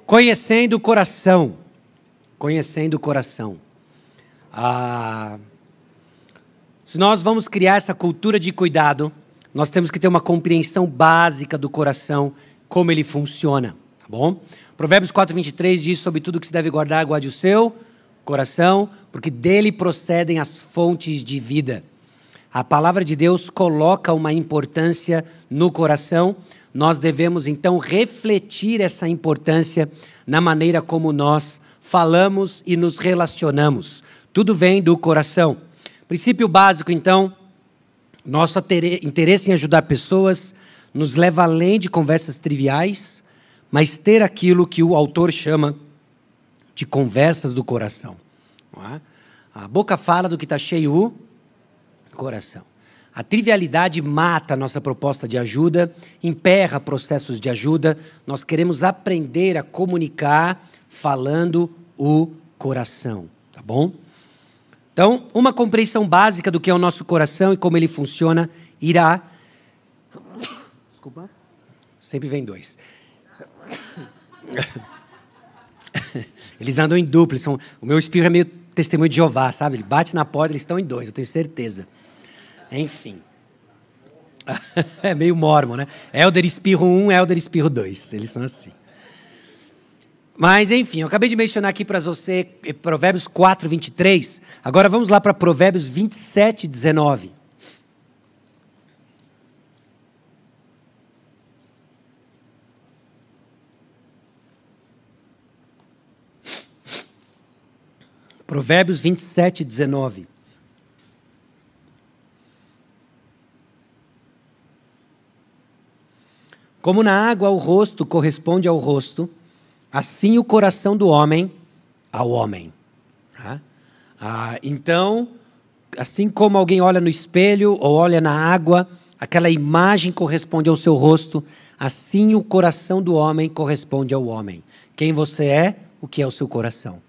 Conhecendo o coração. Conhecendo o coração. Se nós vamos criar essa cultura de cuidado, nós temos que ter uma compreensão básica do coração, como ele funciona, tá bom? Provérbios 4:23 diz: sobre tudo que se deve guardar, guarde o seu coração, porque dele procedem as fontes de vida. A palavra de Deus coloca uma importância no coração. Nós devemos, então, refletir essa importância na maneira como nós falamos e nos relacionamos. Tudo vem do coração. Princípio básico, então, nosso interesse em ajudar pessoas nos leva além de conversas triviais, mas ter aquilo que o autor chama de conversas do coração. Não é? A boca fala do que está cheio o coração. A trivialidade mata a nossa proposta de ajuda, emperra processos de ajuda. Nós queremos aprender a comunicar falando o coração, tá bom? Então, uma compreensão básica do que é o nosso coração e como ele funciona irá... Desculpa. Sempre vem dois. Eles andam em dupla. O meu espirro é meio testemunho de Jeová, sabe? Ele bate na porta, eles estão em dois, eu tenho certeza. Enfim. É meio mormon, né? Elder espirro 1, Elder espirro 2. Eles são assim. Mas, enfim, eu acabei de mencionar aqui para você Provérbios 4:23. Agora vamos lá para Provérbios 27:19. Provérbios 27:19. Como na água o rosto corresponde ao rosto, assim o coração do homem ao homem. Então, assim como alguém olha no espelho ou olha na água, aquela imagem corresponde ao seu rosto, assim o coração do homem corresponde ao homem. Quem você é, o que é o seu coração.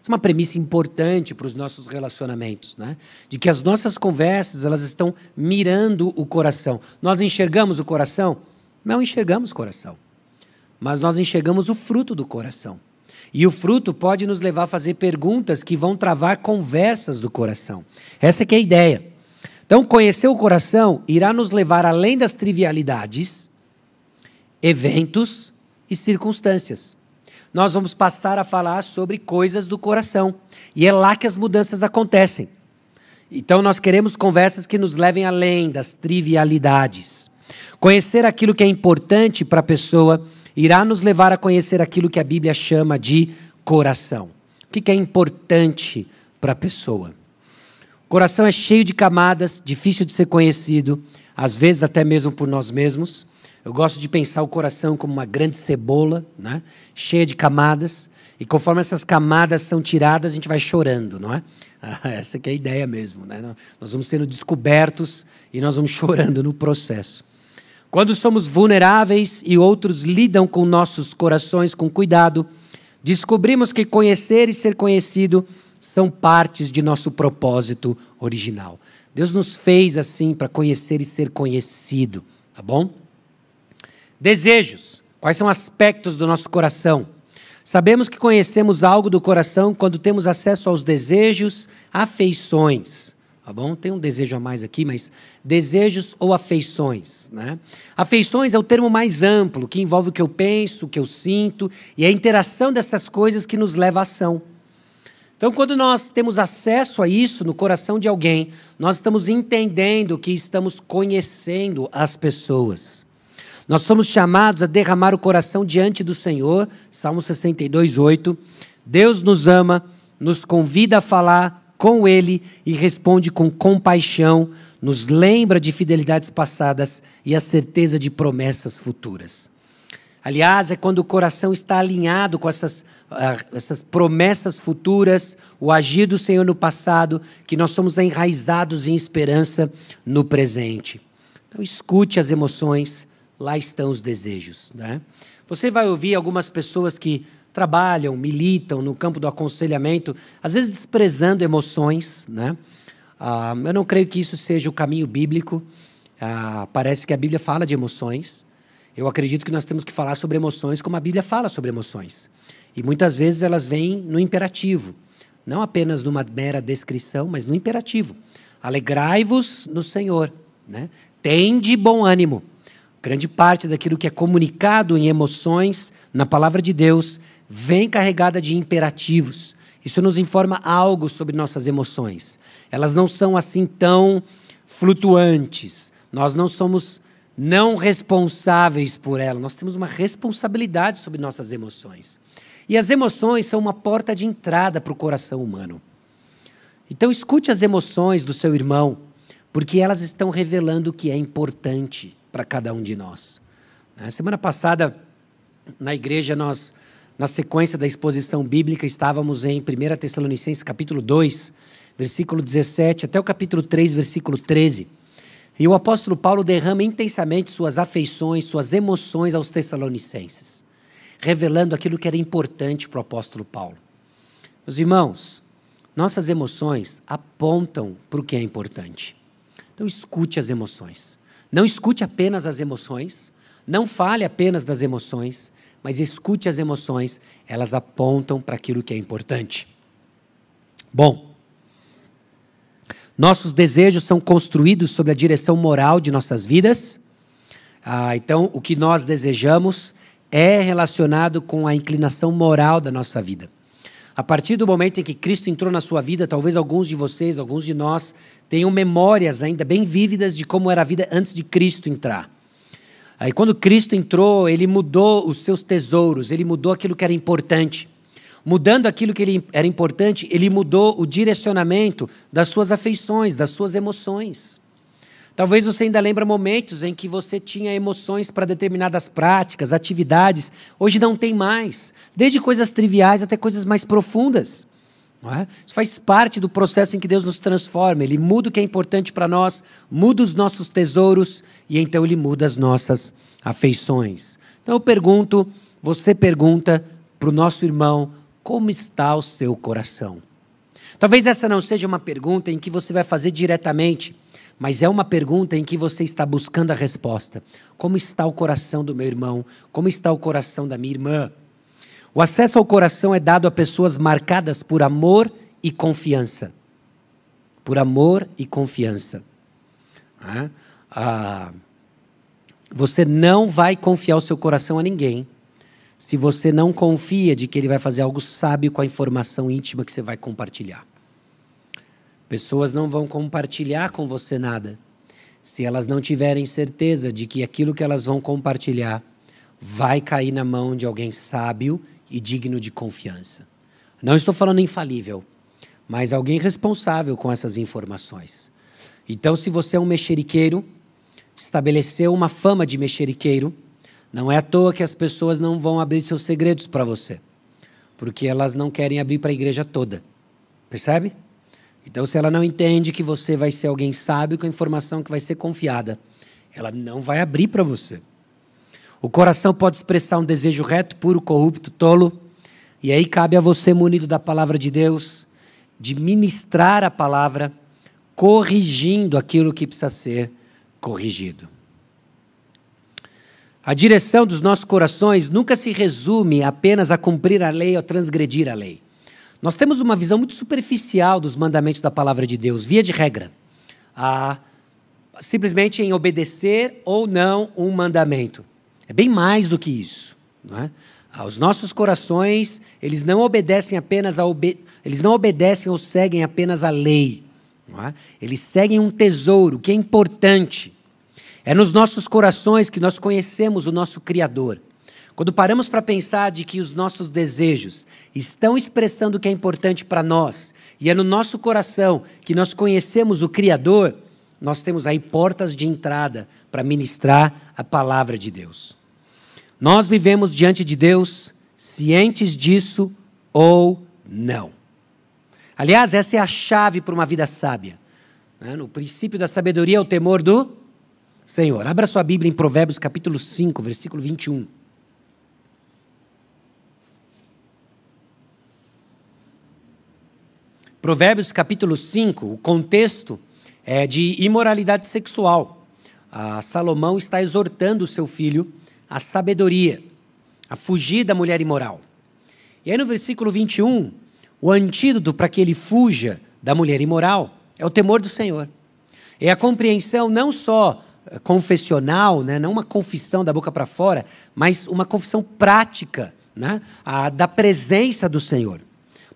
Isso é uma premissa importante para os nossos relacionamentos, né? De que as nossas conversas, elas estão mirando o coração. Nós enxergamos o coração? Não enxergamos o coração. Mas nós enxergamos o fruto do coração. E o fruto pode nos levar a fazer perguntas que vão travar conversas do coração. Essa que é a ideia. Então, conhecer o coração irá nos levar além das trivialidades, eventos e circunstâncias. Nós vamos passar a falar sobre coisas do coração. E é lá que as mudanças acontecem. Então, nós queremos conversas que nos levem além das trivialidades. Conhecer aquilo que é importante para a pessoa irá nos levar a conhecer aquilo que a Bíblia chama de coração. O que é importante para a pessoa? O coração é cheio de camadas, difícil de ser conhecido, às vezes até mesmo por nós mesmos. Eu gosto de pensar o coração como uma grande cebola, né? Cheia de camadas, e conforme essas camadas são tiradas, a gente vai chorando, não é? Essa que é a ideia mesmo, né? Nós vamos sendo descobertos e nós vamos chorando no processo. Quando somos vulneráveis e outros lidam com nossos corações com cuidado, descobrimos que conhecer e ser conhecido são partes de nosso propósito original. Deus nos fez assim para conhecer e ser conhecido, tá bom? Desejos. Quais são aspectos do nosso coração? Sabemos que conhecemos algo do coração quando temos acesso aos desejos, afeições. Tá bom? Tem um desejo a mais aqui, mas desejos ou afeições, né? Afeições é o termo mais amplo, que envolve o que eu penso, o que eu sinto, e a interação dessas coisas que nos leva à ação. Então, quando nós temos acesso a isso no coração de alguém, nós estamos entendendo que estamos conhecendo as pessoas. Nós somos chamados a derramar o coração diante do Senhor, Salmo 62:8. Deus nos ama, nos convida a falar com Ele e responde com compaixão, nos lembra de fidelidades passadas e a certeza de promessas futuras. Aliás, é quando o coração está alinhado com essas promessas futuras, o agir do Senhor no passado, que nós somos enraizados em esperança no presente. Então, escute as emoções, lá estão os desejos, né? Você vai ouvir algumas pessoas que trabalham, militam no campo do aconselhamento, às vezes desprezando emoções, né? Eu não creio que isso seja o caminho bíblico. Parece que a Bíblia fala de emoções. eu acredito que nós temos que falar sobre emoções como a Bíblia fala sobre emoções. E muitas vezes elas vêm no imperativo, não apenas numa mera descrição, mas no imperativo. Alegrai-vos no Senhor, né? Tende bom ânimo. Grande parte daquilo que é comunicado em emoções, na palavra de Deus, vem carregada de imperativos. Isso nos informa algo sobre nossas emoções. Elas não são assim tão flutuantes. Nós não somos não responsáveis por elas. Nós temos uma responsabilidade sobre nossas emoções. E as emoções são uma porta de entrada para o coração humano. Então escute as emoções do seu irmão, porque elas estão revelando o que é importante para cada um de nós. Na semana passada, na igreja, nós, na sequência da exposição bíblica, estávamos em 1 Tessalonicenses capítulo 2, versículo 17, até o capítulo 3, versículo 13. E o apóstolo Paulo derrama intensamente suas afeições, suas emoções aos Tessalonicenses, revelando aquilo que era importante para o apóstolo Paulo. Meus irmãos, nossas emoções apontam para o que é importante. Então escute as emoções. Não escute apenas as emoções, não fale apenas das emoções, mas escute as emoções, elas apontam para aquilo que é importante. Bom, nossos desejos são construídos sob a direção moral de nossas vidas. Então, o que nós desejamos é relacionado com a inclinação moral da nossa vida. A partir do momento em que Cristo entrou na sua vida, talvez alguns de vocês, alguns de nós, tenham memórias ainda bem vívidas de como era a vida antes de Cristo entrar. Aí quando Cristo entrou, ele mudou os seus tesouros, ele mudou aquilo que era importante. Mudando aquilo que era importante, ele mudou o direcionamento das suas afeições, das suas emoções. Talvez você ainda lembre momentos em que você tinha emoções para determinadas práticas, atividades. Hoje não tem mais. Desde coisas triviais até coisas mais profundas. Não é? Isso faz parte do processo em que Deus nos transforma. Ele muda o que é importante para nós, muda os nossos tesouros e então Ele muda as nossas afeições. Então eu pergunto, você pergunta para o nosso irmão, como está o seu coração? Talvez essa não seja uma pergunta em que você vai fazer diretamente, mas é uma pergunta em que você está buscando a resposta. Como está o coração do meu irmão? Como está o coração da minha irmã? O acesso ao coração é dado a pessoas marcadas por amor e confiança. Por amor e confiança. Você não vai confiar o seu coração a ninguém se você não confia de que ele vai fazer algo sábio com a informação íntima que você vai compartilhar. Pessoas não vão compartilhar com você nada se elas não tiverem certeza de que aquilo que elas vão compartilhar vai cair na mão de alguém sábio e digno de confiança. Não estou falando infalível, mas alguém responsável com essas informações. Então, se você é um mexeriqueiro, estabeleceu uma fama de mexeriqueiro, não é à toa que as pessoas não vão abrir seus segredos para você, porque elas não querem abrir para a igreja toda. Percebe? Então, se ela não entende que você vai ser alguém sábio com a informação que vai ser confiada, ela não vai abrir para você. O coração pode expressar um desejo reto, puro, corrupto, tolo, e aí cabe a você, munido da palavra de Deus, de ministrar a palavra, corrigindo aquilo que precisa ser corrigido. A direção dos nossos corações nunca se resume apenas a cumprir a lei ou transgredir a lei. Nós temos uma visão muito superficial dos mandamentos da palavra de Deus, via de regra. Simplesmente em obedecer ou não um mandamento. É bem mais do que isso. Não é? Os nossos corações, eles não obedecem apenas eles não obedecem ou seguem apenas a lei. Não é? Eles seguem um tesouro que é importante. É nos nossos corações que nós conhecemos o nosso Criador. Quando paramos para pensar de que os nossos desejos estão expressando o que é importante para nós, e é no nosso coração que nós conhecemos o Criador, nós temos aí portas de entrada para ministrar a palavra de Deus. Nós vivemos diante de Deus cientes disso ou não. Aliás, essa é a chave para uma vida sábia. No princípio da sabedoria é o temor do Senhor. Abra sua Bíblia em Provérbios capítulo 5, versículo 21. Provérbios capítulo 5, o contexto é de imoralidade sexual. Salomão está exortando o seu filho a sabedoria, a fugir da mulher imoral. E aí no versículo 21, o antídoto para que ele fuja da mulher imoral é o temor do Senhor. É a compreensão não só confessional, né, não uma confissão da boca para fora, mas uma confissão prática, né, da presença do Senhor.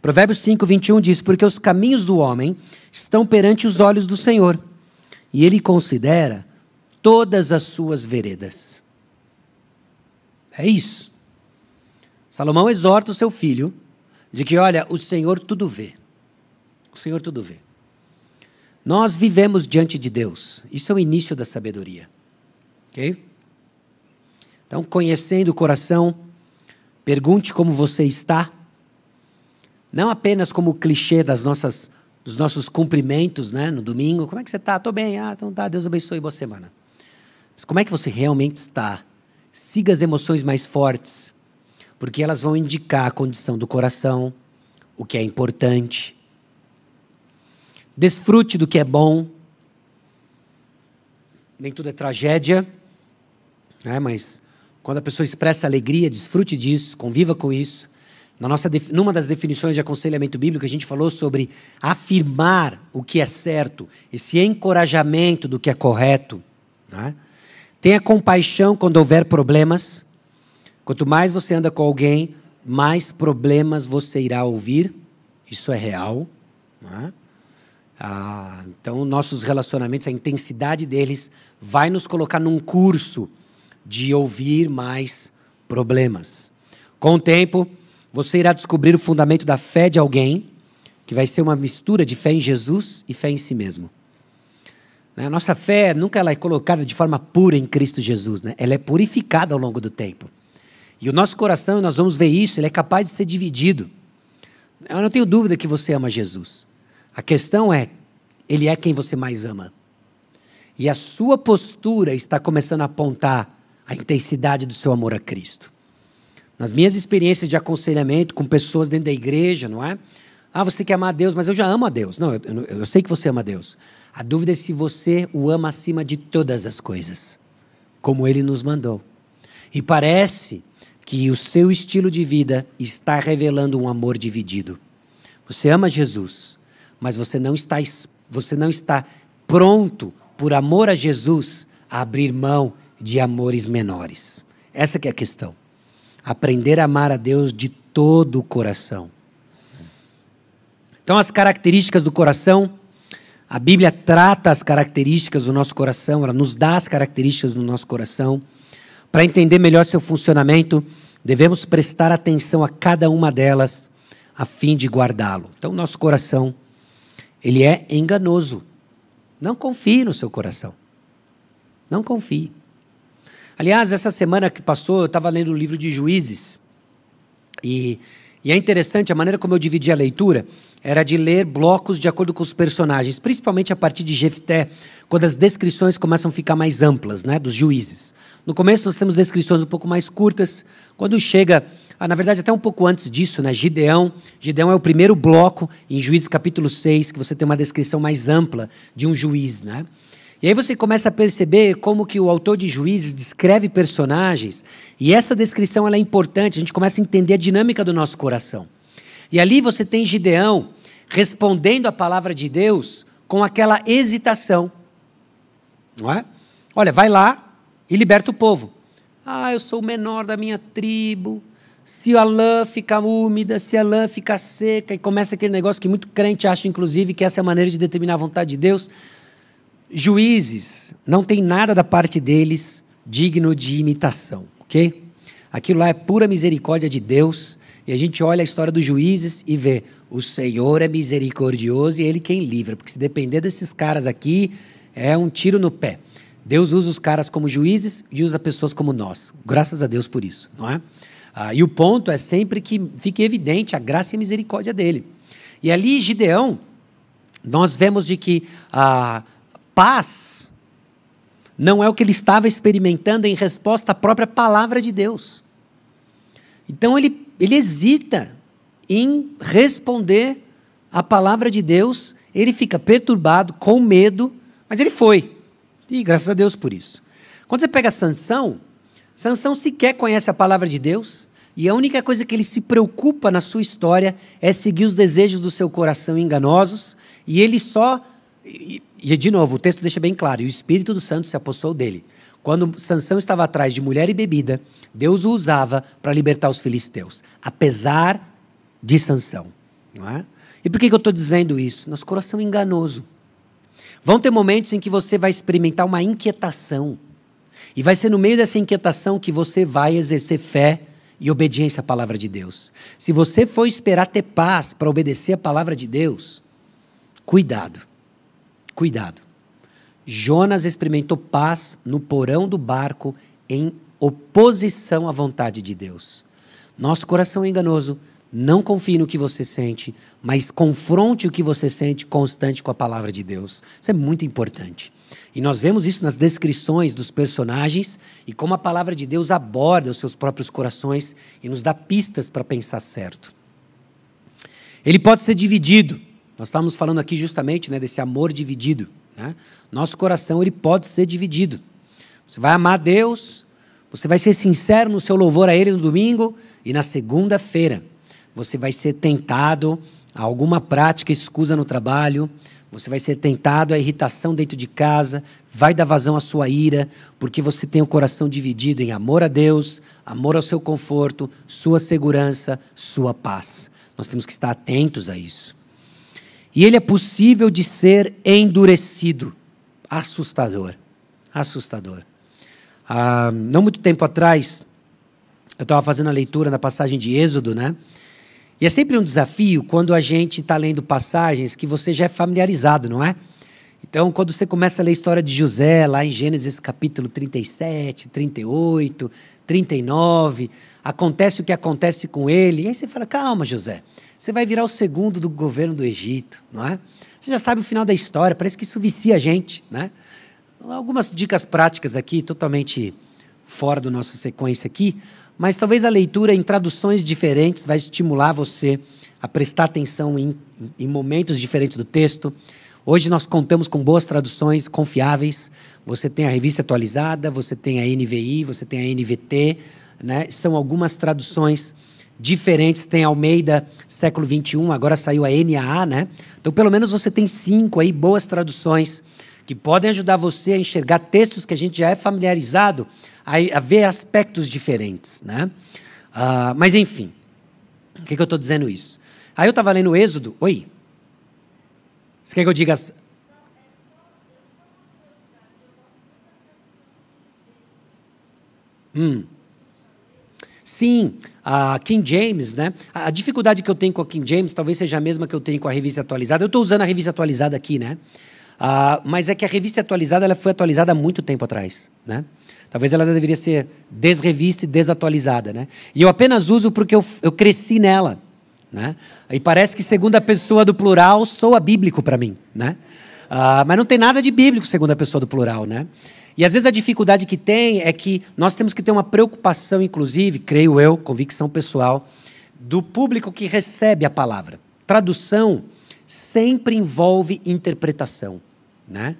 Provérbios 5, 21 diz, porque os caminhos do homem estão perante os olhos do Senhor, e ele considera todas as suas veredas. É isso. Salomão exorta o seu filho de que, olha, o Senhor tudo vê. O Senhor tudo vê. Nós vivemos diante de Deus. Isso é o início da sabedoria. Ok? Então, conhecendo o coração, pergunte como você está. Não apenas como clichê dos nossos cumprimentos, né, no domingo. Como é que você está? Estou bem. Então tá, Deus abençoe, boa semana. Mas como é que você realmente está? Siga as emoções mais fortes, porque elas vão indicar a condição do coração, o que é importante. Desfrute do que é bom. Nem tudo é tragédia, né? Mas quando a pessoa expressa alegria, desfrute disso, conviva com isso. Numa das definições de aconselhamento bíblico, a gente falou sobre afirmar o que é certo, esse encorajamento do que é correto, né? Tenha compaixão quando houver problemas. Quanto mais você anda com alguém, mais problemas você irá ouvir. Isso é real, né? Então, nossos relacionamentos, a intensidade deles vai nos colocar num curso de ouvir mais problemas. Com o tempo, você irá descobrir o fundamento da fé de alguém, que vai ser uma mistura de fé em Jesus e fé em si mesmo. A nossa fé nunca ela é colocada de forma pura em Cristo Jesus, né? Ela é purificada ao longo do tempo. E o nosso coração, nós vamos ver isso, ele é capaz de ser dividido. Eu não tenho dúvida que você ama Jesus. A questão é, ele é quem você mais ama. E a sua postura está começando a apontar a intensidade do seu amor a Cristo. Nas minhas experiências de aconselhamento com pessoas dentro da igreja, não é? Você tem que amar a Deus, mas eu já amo a Deus. Não, eu sei que você ama a Deus. A dúvida é se você o ama acima de todas as coisas, como Ele nos mandou. E parece que o seu estilo de vida está revelando um amor dividido. Você ama Jesus, mas você não está pronto, por amor a Jesus, a abrir mão de amores menores. Essa que é a questão. Aprender a amar a Deus de todo o coração. Então, as características do coração, a Bíblia trata as características do nosso coração, ela nos dá as características do nosso coração. Para entender melhor seu funcionamento, devemos prestar atenção a cada uma delas, a fim de guardá-lo. Então, nosso coração, ele é enganoso. Não confie no seu coração. Não confie. Aliás, essa semana que passou, eu estava lendo o livro de Juízes. E é interessante, a maneira como eu dividi a leitura era de ler blocos de acordo com os personagens, principalmente a partir de Jefté, quando as descrições começam a ficar mais amplas, né, dos juízes. No começo nós temos descrições um pouco mais curtas. Quando chega, na verdade até um pouco antes disso, né, Gideão é o primeiro bloco em Juízes capítulo 6, que você tem uma descrição mais ampla de um juiz, né? E aí você começa a perceber como que o autor de Juízes descreve personagens, e essa descrição ela é importante, a gente começa a entender a dinâmica do nosso coração. E ali você tem Gideão respondendo a palavra de Deus com aquela hesitação. Não é? Olha, vai lá e liberta o povo. Eu sou o menor da minha tribo, se a lã fica úmida, se a lã fica seca, e começa aquele negócio que muito crente acha, inclusive, que essa é a maneira de determinar a vontade de Deus. Juízes, não tem nada da parte deles digno de imitação, ok? Aquilo lá é pura misericórdia de Deus, e a gente olha a história dos juízes e vê, o Senhor é misericordioso e Ele quem livra, porque se depender desses caras aqui, é um tiro no pé. Deus usa os caras como juízes e usa pessoas como nós, graças a Deus por isso, não é? E o ponto é sempre que fique evidente a graça e a misericórdia dele. E ali, Gideão, nós vemos de que paz não é o que ele estava experimentando em resposta à própria palavra de Deus. Então ele hesita em responder à palavra de Deus, ele fica perturbado, com medo, mas ele foi. E graças a Deus por isso. Quando você pega Sansão Sansão sequer conhece a palavra de Deus, e a única coisa que ele se preocupa na sua história é seguir os desejos do seu coração enganosos, e ele só... E de novo, o texto deixa bem claro, e o Espírito do Santo se apossou dele. Quando Sansão estava atrás de mulher e bebida, Deus o usava para libertar os filisteus, apesar de Sansão. Não é? E por que eu estou dizendo isso? Nosso coração é enganoso. Vão ter momentos em que você vai experimentar uma inquietação, e vai ser no meio dessa inquietação que você vai exercer fé e obediência à palavra de Deus. Se você for esperar ter paz para obedecer a palavra de Deus, cuidado, cuidado. Jonas experimentou paz no porão do barco em oposição à vontade de Deus. Nosso coração é enganoso, não confie no que você sente, mas confronte o que você sente constante com a palavra de Deus. Isso é muito importante. E nós vemos isso nas descrições dos personagens e como a palavra de Deus aborda os seus próprios corações e nos dá pistas para pensar certo. Ele pode ser dividido. Nós estávamos falando aqui justamente, né, desse amor dividido. Né? Nosso coração ele pode ser dividido. Você vai amar Deus, você vai ser sincero no seu louvor a Ele no domingo e na segunda-feira você vai ser tentado a alguma prática escusa no trabalho, você vai ser tentado à irritação dentro de casa, vai dar vazão à sua ira, porque você tem o coração dividido em amor a Deus, amor ao seu conforto, sua segurança, sua paz. Nós temos que estar atentos a isso. E ele é possível de ser endurecido. Assustador. Assustador. Não muito tempo atrás, eu estava fazendo a leitura na passagem de Êxodo, né? E é sempre um desafio quando a gente está lendo passagens que você já é familiarizado, não é? Então, quando você começa a ler a história de José, lá em Gênesis capítulo 37, 38, 39, acontece o que acontece com ele, e aí você fala, calma, José, você vai virar o segundo do governo do Egito, não é? Você já sabe o final da história, parece que isso vicia a gente, né? Algumas dicas práticas aqui, totalmente fora da nossa sequência aqui, mas talvez a leitura em traduções diferentes vai estimular você a prestar atenção em momentos diferentes do texto. Hoje nós contamos com boas traduções confiáveis. Você tem a Revista Atualizada, você tem a NVI, você tem a NVT, né? São algumas traduções diferentes. Tem a Almeida século XXI, agora saiu a NAA, né? Então, pelo menos você tem 5 aí boas traduções que podem ajudar você a enxergar textos que a gente já é familiarizado, a ver aspectos diferentes, né? Mas, enfim, por que eu estou dizendo isso? Aí eu estava lendo o Êxodo. Oi? Você quer que eu diga... Sim, a King James, né? A dificuldade que eu tenho com a King James talvez seja a mesma que eu tenho com a Revista Atualizada. Eu estou usando a Revista Atualizada aqui, né? Mas é que a Revista Atualizada ela foi atualizada há muito tempo atrás, né? Talvez ela deveria ser desrevista e desatualizada, né? E eu apenas uso porque eu cresci nela, né? E parece que segunda pessoa do plural soa bíblico para mim, né? Mas não tem nada de bíblico segunda pessoa do plural, né? E às vezes a dificuldade que tem é que nós temos que ter uma preocupação, inclusive, creio eu, convicção pessoal, do público que recebe a palavra. Tradução sempre envolve interpretação, né?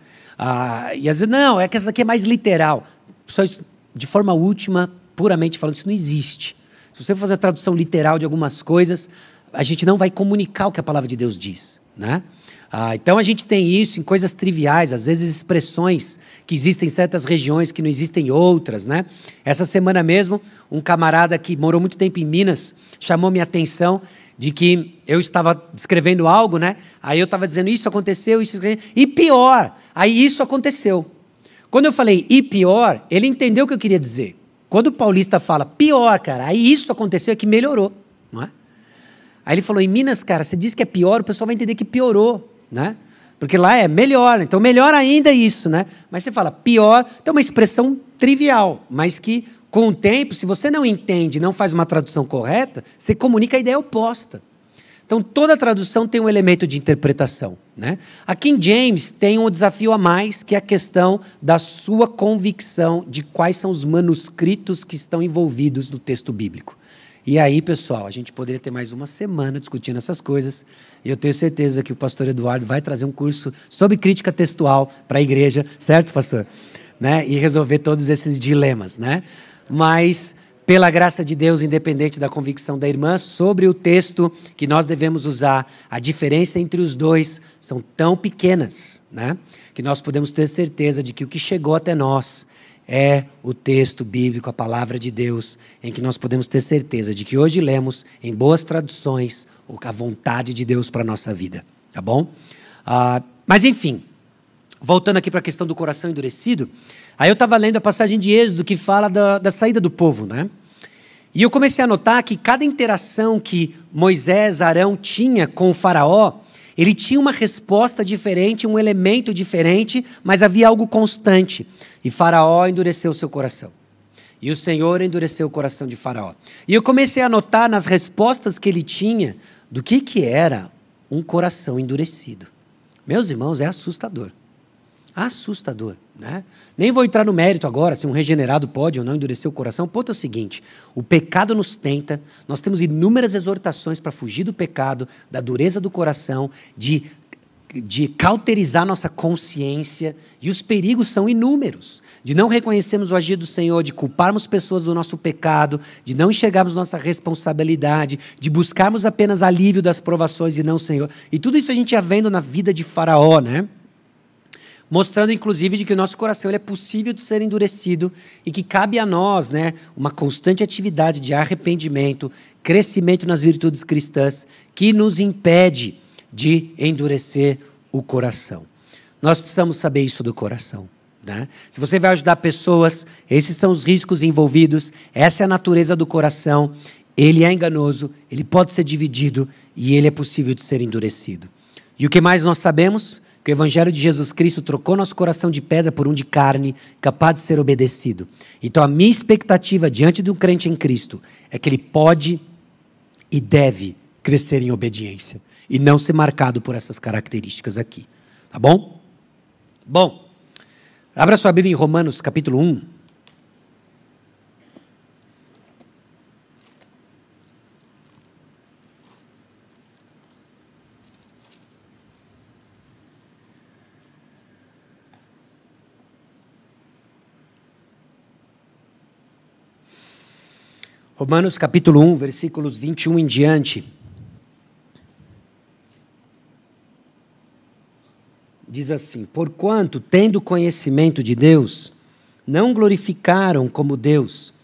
E às vezes, não, é que essa daqui é mais literal. Só isso, de forma última, puramente falando, isso não existe. Se você for fazer a tradução literal de algumas coisas, a gente não vai comunicar o que a palavra de Deus diz, né? Então a gente tem isso em coisas triviais, às vezes expressões que existem em certas regiões que não existem em outras, né? Essa semana mesmo, um camarada que morou muito tempo em Minas chamou minha atenção de que eu estava descrevendo algo, né? Aí eu estava dizendo isso aconteceu, e pior, aí isso aconteceu. Quando eu falei e pior, ele entendeu o que eu queria dizer. Quando o paulista fala pior, cara, aí isso aconteceu é que melhorou, não é? Aí ele falou, em Minas, cara, você diz que é pior, o pessoal vai entender que piorou, né? Porque lá é melhor, então melhor ainda é isso, né? Mas você fala pior, então é uma expressão trivial, mas que com o tempo, se você não entende, não faz uma tradução correta, você comunica a ideia oposta. Então toda tradução tem um elemento de interpretação, né? A King James tem um desafio a mais, que é a questão da sua convicção de quais são os manuscritos que estão envolvidos no texto bíblico. E aí, pessoal, a gente poderia ter mais uma semana discutindo essas coisas, e eu tenho certeza que o pastor Eduardo vai trazer um curso sobre crítica textual para a igreja, certo, pastor? Né? E resolver todos esses dilemas, né? mas pela graça de Deus, independente da convicção da irmã, sobre o texto que nós devemos usar, a diferença entre os dois são tão pequenas, né, que nós podemos ter certeza de que o que chegou até nós é o texto bíblico, a palavra de Deus, em que nós podemos ter certeza de que hoje lemos em boas traduções a vontade de Deus para a nossa vida, tá bom? Mas enfim, voltando aqui para a questão do coração endurecido, aí eu estava lendo a passagem de Êxodo que fala da saída do povo, né? E eu comecei a notar que cada interação que Moisés, Arão tinha com o faraó, ele tinha uma resposta diferente, um elemento diferente, mas havia algo constante. E Faraó endureceu o seu coração. E o Senhor endureceu o coração de Faraó. E eu comecei a notar nas respostas que ele tinha do que era um coração endurecido. Meus irmãos, é assustador. Assustador, né? Nem vou entrar no mérito agora, se um regenerado pode ou não endurecer o coração. O ponto é o seguinte, o pecado nos tenta, nós temos inúmeras exortações para fugir do pecado, da dureza do coração, de cauterizar nossa consciência, e os perigos são inúmeros, de não reconhecermos o agir do Senhor, de culparmos pessoas do nosso pecado, de não enxergarmos nossa responsabilidade, de buscarmos apenas alívio das provações e não o Senhor. E tudo isso a gente ia vendo na vida de Faraó, né? Mostrando, inclusive, de que o nosso coração ele é possível de ser endurecido e que cabe a nós, né, uma constante atividade de arrependimento, crescimento nas virtudes cristãs, que nos impede de endurecer o coração. Nós precisamos saber isso do coração, né? Se você vai ajudar pessoas, esses são os riscos envolvidos, essa é a natureza do coração, ele é enganoso, ele pode ser dividido e ele é possível de ser endurecido. E o que mais nós sabemos? Que o Evangelho de Jesus Cristo trocou nosso coração de pedra por um de carne, capaz de ser obedecido. Então a minha expectativa diante de um crente em Cristo é que ele pode e deve crescer em obediência e não ser marcado por essas características aqui. Tá bom? Bom, abra sua Bíblia em Romanos capítulo 1. Romanos capítulo 1, versículos 21 em diante. Diz assim: porquanto, tendo conhecimento de Deus, não glorificaram como Deus,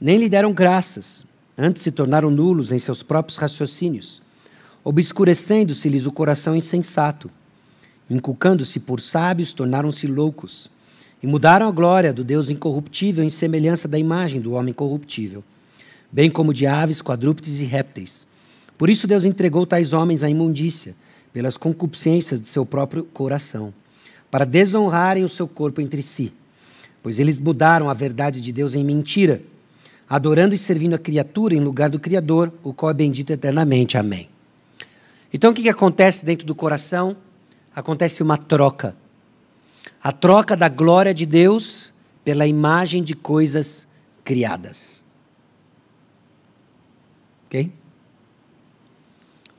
nem lhe deram graças, antes se tornaram nulos em seus próprios raciocínios, obscurecendo-se-lhes o coração insensato, inculcando-se por sábios, tornaram-se loucos, e mudaram a glória do Deus incorruptível em semelhança da imagem do homem corruptível, bem como de aves, quadrúpedes e répteis. Por isso Deus entregou tais homens à imundícia, pelas concupiscências de seu próprio coração, para desonrarem o seu corpo entre si, pois eles mudaram a verdade de Deus em mentira, adorando e servindo a criatura em lugar do Criador, o qual é bendito eternamente. Amém. Então o que acontece dentro do coração? Acontece uma troca. A troca da glória de Deus pela imagem de coisas criadas. Ok?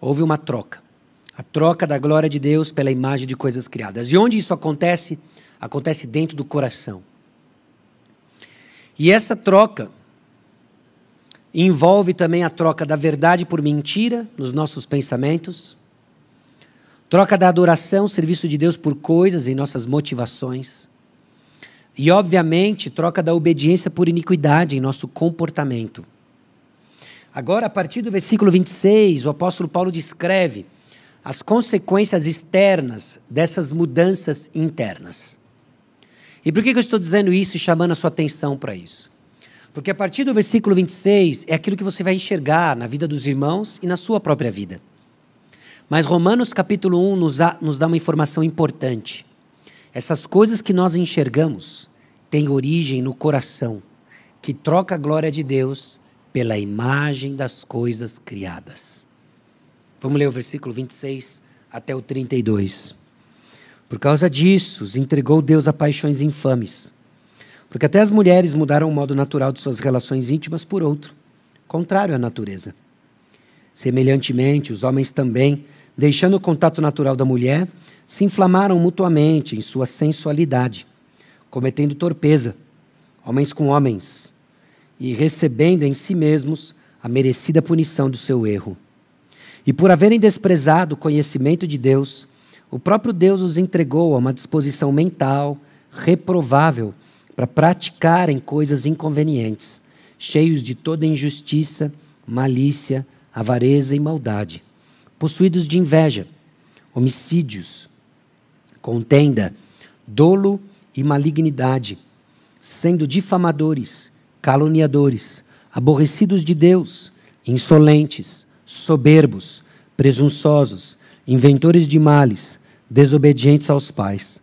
Houve uma troca. A troca da glória de Deus pela imagem de coisas criadas. E onde isso acontece? Acontece dentro do coração. E essa troca envolve também a troca da verdade por mentira nos nossos pensamentos, troca da adoração, serviço de Deus por coisas em nossas motivações, e obviamente troca da obediência por iniquidade em nosso comportamento. Agora, a partir do versículo 26, o apóstolo Paulo descreve as consequências externas dessas mudanças internas. E por que eu estou dizendo isso e chamando a sua atenção para isso? Porque a partir do versículo 26 é aquilo que você vai enxergar na vida dos irmãos e na sua própria vida. Mas Romanos capítulo 1 nos dá uma informação importante. Essas coisas que nós enxergamos têm origem no coração, que troca a glória de Deus pela imagem das coisas criadas. Vamos ler o versículo 26 até o 32. Por causa disso, os entregou Deus a paixões infames, porque até as mulheres mudaram o modo natural de suas relações íntimas por outro, contrário à natureza. Semelhantemente, os homens também, deixando o contato natural da mulher, se inflamaram mutuamente em sua sensualidade, cometendo torpeza, homens com homens, e recebendo em si mesmos a merecida punição do seu erro. E por haverem desprezado o conhecimento de Deus, o próprio Deus os entregou a uma disposição mental reprovável para praticarem coisas inconvenientes, cheios de toda injustiça, malícia, avareza e maldade, possuídos de inveja, homicídios, contenda, dolo e malignidade, sendo difamadores, caluniadores, aborrecidos de Deus, insolentes, soberbos, presunçosos, inventores de males, desobedientes aos pais,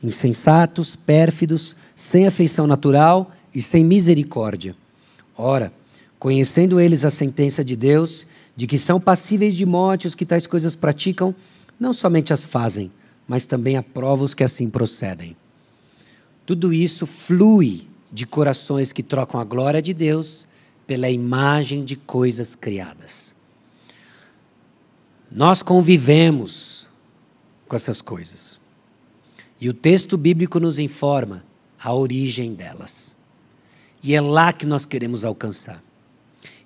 insensatos, pérfidos, sem afeição natural e sem misericórdia. Ora, conhecendo eles a sentença de Deus, de que são passíveis de morte os que tais coisas praticam, não somente as fazem, mas também aprovam os que assim procedem. Tudo isso flui de corações que trocam a glória de Deus pela imagem de coisas criadas. Nós convivemos com essas coisas. E o texto bíblico nos informa a origem delas. E é lá que nós queremos alcançar.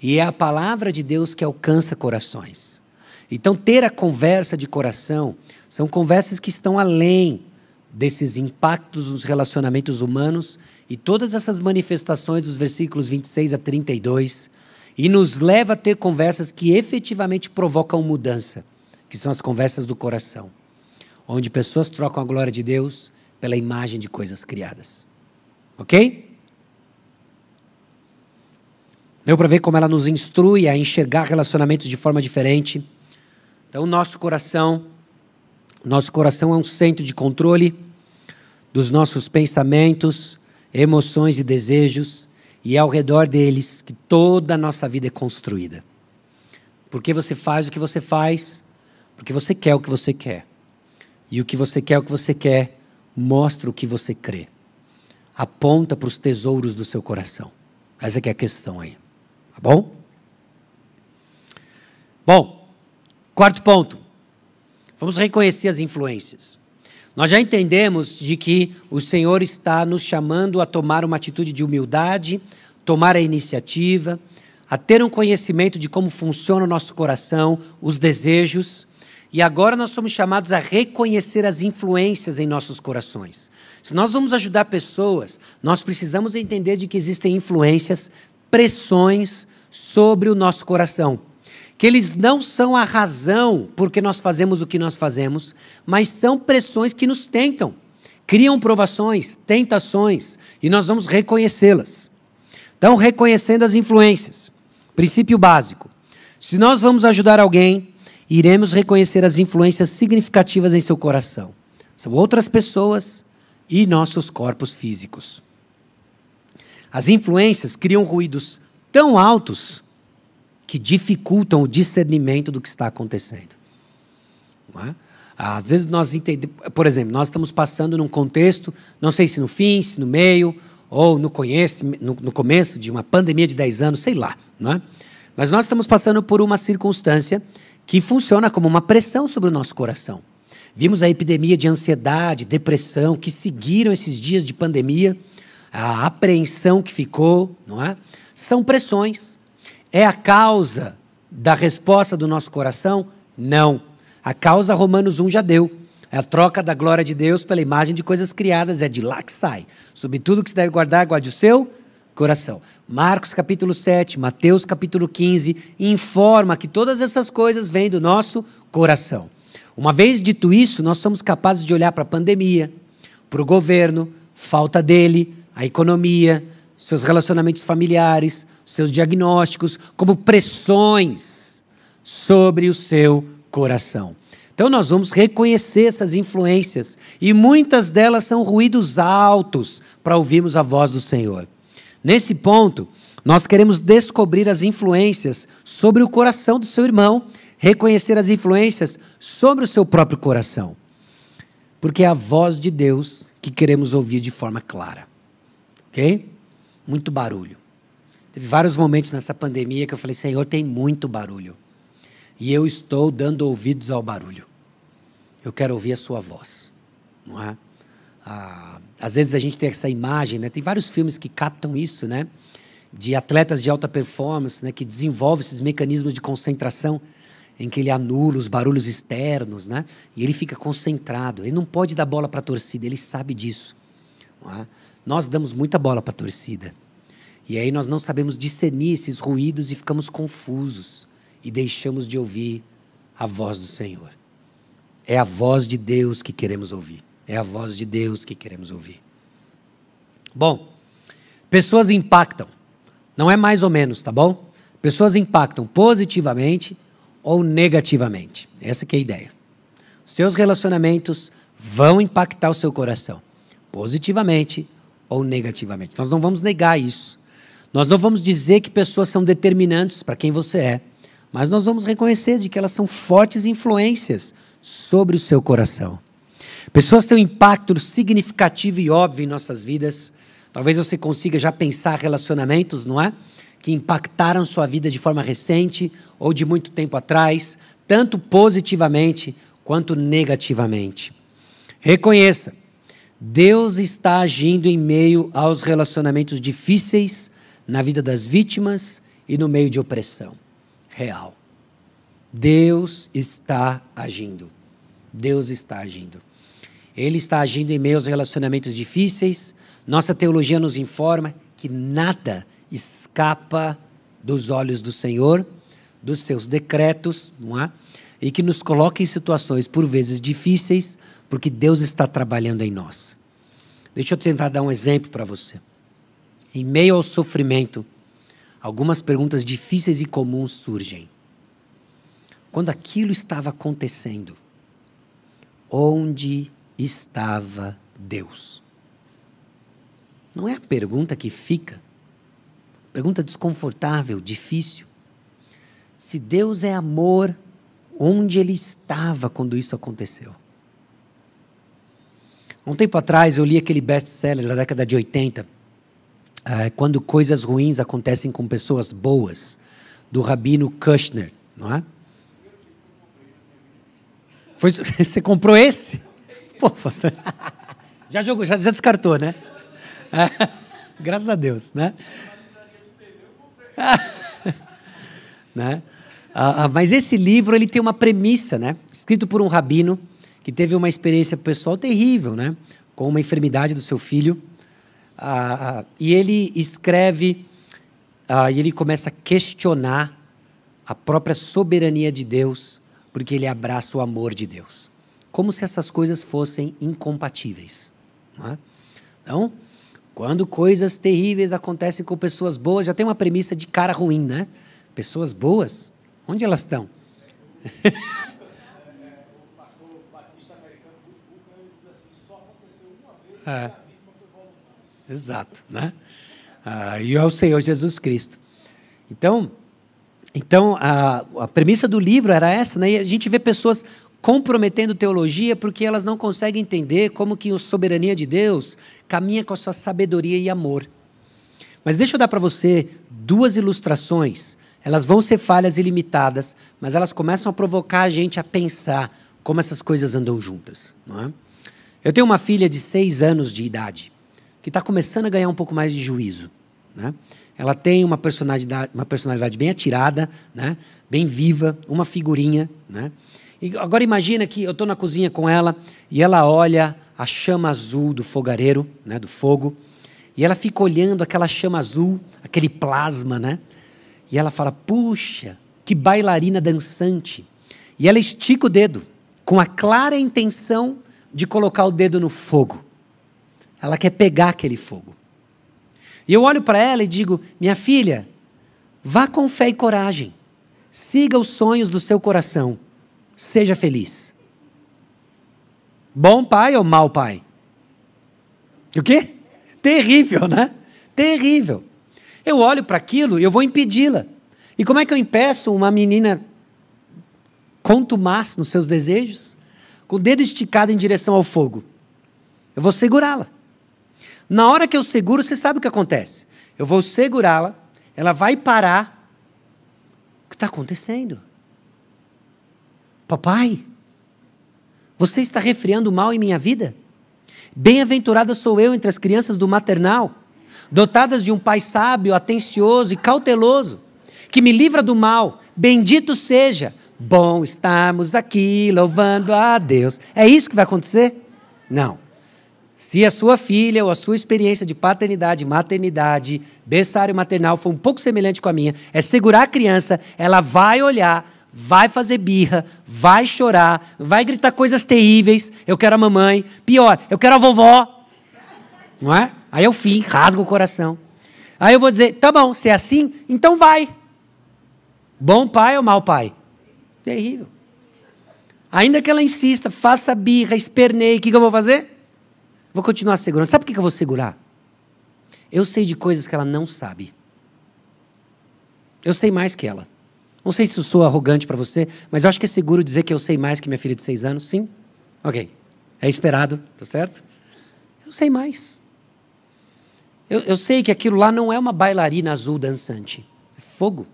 E é a palavra de Deus que alcança corações. Então, ter a conversa de coração são conversas que estão além desses impactos nos relacionamentos humanos e todas essas manifestações dos versículos 26 a 32, e nos leva a ter conversas que efetivamente provocam mudança, que são as conversas do coração, onde pessoas trocam a glória de Deus pela imagem de coisas criadas. Ok? Deu para ver como ela nos instrui a enxergar relacionamentos de forma diferente. Então, nosso coração é um centro de controle dos nossos pensamentos, emoções e desejos, e é ao redor deles que toda a nossa vida é construída. Por que você faz o que você faz? Porque você quer o que você quer. E o que você quer, mostra o que você crê. Aponta para os tesouros do seu coração. Essa que é a questão aí. Tá bom? Bom, quarto ponto. Vamos reconhecer as influências. Nós já entendemos de que o Senhor está nos chamando a tomar uma atitude de humildade, tomar a iniciativa, a ter um conhecimento de como funciona o nosso coração, os desejos. E agora nós somos chamados a reconhecer as influências em nossos corações. Se nós vamos ajudar pessoas, nós precisamos entender de que existem influências, pressões sobre o nosso coração. Que eles não são a razão por que nós fazemos o que nós fazemos, mas são pressões que nos tentam, criam provações, tentações, e nós vamos reconhecê-las. Então, reconhecendo as influências. Princípio básico. Se nós vamos ajudar alguém, iremos reconhecer as influências significativas em seu coração. São outras pessoas e nossos corpos físicos. As influências criam ruídos tão altos que dificultam o discernimento do que está acontecendo. Não é? Às vezes nós entendemos, por exemplo, nós estamos passando num contexto, não sei se no fim, se no meio, ou no começo de uma pandemia de 10 anos, sei lá. Não é? Mas nós estamos passando por uma circunstância que funciona como uma pressão sobre o nosso coração. Vimos a epidemia de ansiedade, depressão, que seguiram esses dias de pandemia, a apreensão que ficou, não é? São pressões. É a causa da resposta do nosso coração? Não. A causa Romanos 1 já deu. É a troca da glória de Deus pela imagem de coisas criadas. É de lá que sai. Sobre tudo que se deve guardar, guarde o seu coração. Marcos capítulo 7, Mateus capítulo 15, informa que todas essas coisas vêm do nosso coração. Uma vez dito isso, nós somos capazes de olhar para a pandemia, para o governo, falta dele, a economia, seus relacionamentos familiares, seus diagnósticos, como pressões sobre o seu coração. Então nós vamos reconhecer essas influências, e muitas delas são ruídos altos para ouvirmos a voz do Senhor. Nesse ponto, nós queremos descobrir as influências sobre o coração do seu irmão, reconhecer as influências sobre o seu próprio coração. Porque é a voz de Deus que queremos ouvir de forma clara. Ok? Muito barulho. Teve vários momentos nessa pandemia que eu falei, Senhor, tem muito barulho. E eu estou dando ouvidos ao barulho. Eu quero ouvir a sua voz. Não é? Às vezes a gente tem essa imagem, né? Tem vários filmes que captam isso, né? de atletas de alta performance, né, que desenvolve esses mecanismos de concentração em que ele anula os barulhos externos, né, e ele fica concentrado. Ele não pode dar bola para a torcida, ele sabe disso. Não é? Nós damos muita bola para a torcida. E aí nós não sabemos discernir esses ruídos e ficamos confusos e deixamos de ouvir a voz do Senhor. É a voz de Deus que queremos ouvir. É a voz de Deus que queremos ouvir. Bom, pessoas impactam. Não é mais ou menos, tá bom? Pessoas impactam positivamente ou negativamente. Essa que é a ideia. Seus relacionamentos vão impactar o seu coração, positivamente ou negativamente. Nós não vamos negar isso. Nós não vamos dizer que pessoas são determinantes para quem você é, mas nós vamos reconhecer de que elas são fortes influências sobre o seu coração. Pessoas têm um impacto significativo e óbvio em nossas vidas. Talvez você consiga já pensar relacionamentos, não é? Que impactaram sua vida de forma recente ou de muito tempo atrás, tanto positivamente quanto negativamente. Reconheça, Deus está agindo em meio aos relacionamentos difíceis, na vida das vítimas e no meio de opressão real. Deus está agindo. Deus está agindo. Ele está agindo em meio aos relacionamentos difíceis. Nossa teologia nos informa que nada escapa dos olhos do Senhor, dos seus decretos, não é? E que nos coloca em situações, por vezes, difíceis, porque Deus está trabalhando em nós. Deixa eu tentar dar um exemplo para você. Em meio ao sofrimento, algumas perguntas difíceis e comuns surgem. Quando aquilo estava acontecendo, onde estava Deus? Não é a pergunta que fica. Pergunta desconfortável, difícil. Se Deus é amor, onde Ele estava quando isso aconteceu? Um tempo atrás eu li aquele best-seller da década de 80, Quando Coisas Ruins Acontecem com Pessoas Boas, do Rabino Kushner, não é? Você comprou esse? Pô, você... já jogou, já descartou, né? Graças a Deus, né? Né? Mas esse livro ele tem uma premissa, né? Escrito por um rabino que teve uma experiência pessoal terrível, né? Com uma enfermidade do seu filho. E ele escreve, e ele começa a questionar a própria soberania de Deus, porque ele abraça o amor de Deus. Como se essas coisas fossem incompatíveis. Não é? Então, quando coisas terríveis acontecem com pessoas boas, já tem uma premissa de cara ruim, né? Pessoas boas, onde elas estão? O pastor batista americano, ele diz assim, só aconteceu uma vez e a vítima foi voluntária. Exato, né? E é o Senhor Jesus Cristo. Então a premissa do livro era essa, né? E a gente vê pessoas comprometendo teologia porque elas não conseguem entender como que a soberania de Deus caminha com a sua sabedoria e amor. Mas deixa eu dar para você duas ilustrações. Elas vão ser falhas ilimitadas, mas elas começam a provocar a gente a pensar como essas coisas andam juntas. Não é? Eu tenho uma filha de 6 anos de idade, que está começando a ganhar um pouco mais de juízo. Né? Ela tem uma personalidade bem atirada, né? Bem viva, uma figurinha. Né? E agora imagina que eu estou na cozinha com ela e ela olha a chama azul do fogareiro, né? Do fogo, e ela fica olhando aquela chama azul, aquele plasma, né? E ela fala, puxa, que bailarina dançante. E ela estica o dedo, com a clara intenção de colocar o dedo no fogo. Ela quer pegar aquele fogo. E eu olho para ela e digo, minha filha, vá com fé e coragem. Siga os sonhos do seu coração. Seja feliz. Bom pai ou mau pai? O quê? Terrível, né? Terrível. Eu olho para aquilo e eu vou impedi-la. E como é que eu impeço uma menina contumaz nos seus desejos? Com o dedo esticado em direção ao fogo. Eu vou segurá-la. Na hora que eu seguro, você sabe o que acontece. Eu vou segurá-la, ela vai parar. O que está acontecendo? Papai, você está refriando mal em minha vida? Bem-aventurada sou eu entre as crianças do maternal. dotadas de um pai sábio, atencioso e cauteloso, que me livra do mal. Bendito seja, bom estarmos aqui louvando a Deus. É isso que vai acontecer? Não. Se a sua filha ou a sua experiência de paternidade, maternidade, berçário maternal for um pouco semelhante com a minha, é segurar a criança, ela vai olhar, vai fazer birra, vai chorar, vai gritar coisas terríveis. Eu quero a mamãe. Pior, eu quero a vovó. Não é? Aí é o fim, rasga o coração. Aí eu vou dizer, tá bom, se é assim, então vai. Bom pai ou mau pai? Terrível. Ainda que ela insista, faça birra, esperneie, o que eu vou fazer? Vou continuar segurando. Sabe por que eu vou segurar? Eu sei de coisas que ela não sabe. Eu sei mais que ela. Não sei se eu sou arrogante para você, mas eu acho que é seguro dizer que eu sei mais que minha filha de 6 anos. Sim? Ok. É esperado, tá certo? Eu sei mais. Eu sei que aquilo lá não é uma bailarina azul dançante. É fogo.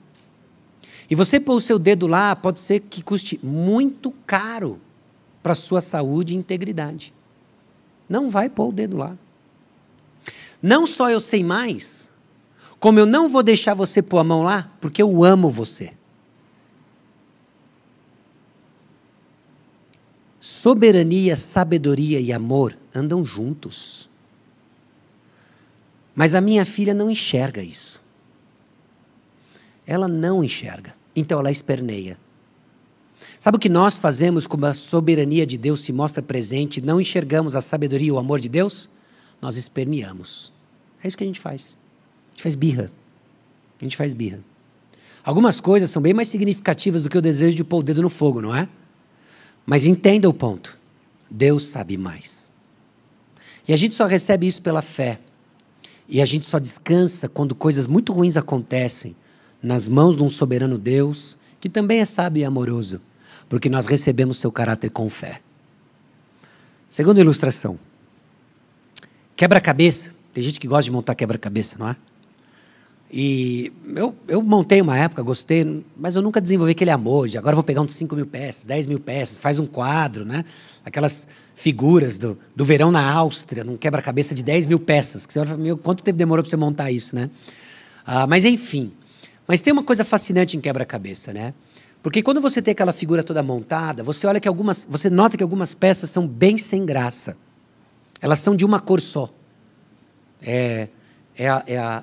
E você pôr o seu dedo lá pode ser que custe muito caro para a sua saúde e integridade. Não vai pôr o dedo lá. Não só eu sei mais, como eu não vou deixar você pôr a mão lá, porque eu amo você. Soberania, sabedoria e amor andam juntos. Mas a minha filha não enxerga isso. Ela não enxerga. Então ela esperneia. Sabe o que nós fazemos quando a soberania de Deus se mostra presente e não enxergamos a sabedoria e o amor de Deus? Nós esperneamos. É isso que a gente faz. A gente faz birra. A gente faz birra. Algumas coisas são bem mais significativas do que o desejo de pôr o dedo no fogo, não é? Mas entenda o ponto. Deus sabe mais. E a gente só recebe isso pela fé. E a gente só descansa quando coisas muito ruins acontecem nas mãos de um soberano Deus, que também é sábio e amoroso, porque nós recebemos seu caráter com fé. Segunda ilustração. Quebra-cabeça. Tem gente que gosta de montar quebra-cabeça, não é? E eu montei uma época, gostei, mas eu nunca desenvolvi aquele amor de agora vou pegar uns 5.000 peças, 10.000 peças, faz um quadro, né? Aquelas figuras do verão na Áustria, num quebra-cabeça de 10.000 peças. Que você olha, meu, quanto tempo demorou para você montar isso, né? Mas enfim. Mas tem uma coisa fascinante em quebra-cabeça, né? Porque quando você tem aquela figura toda montada, você olha que você nota que algumas peças são bem sem graça. Elas são de uma cor só. É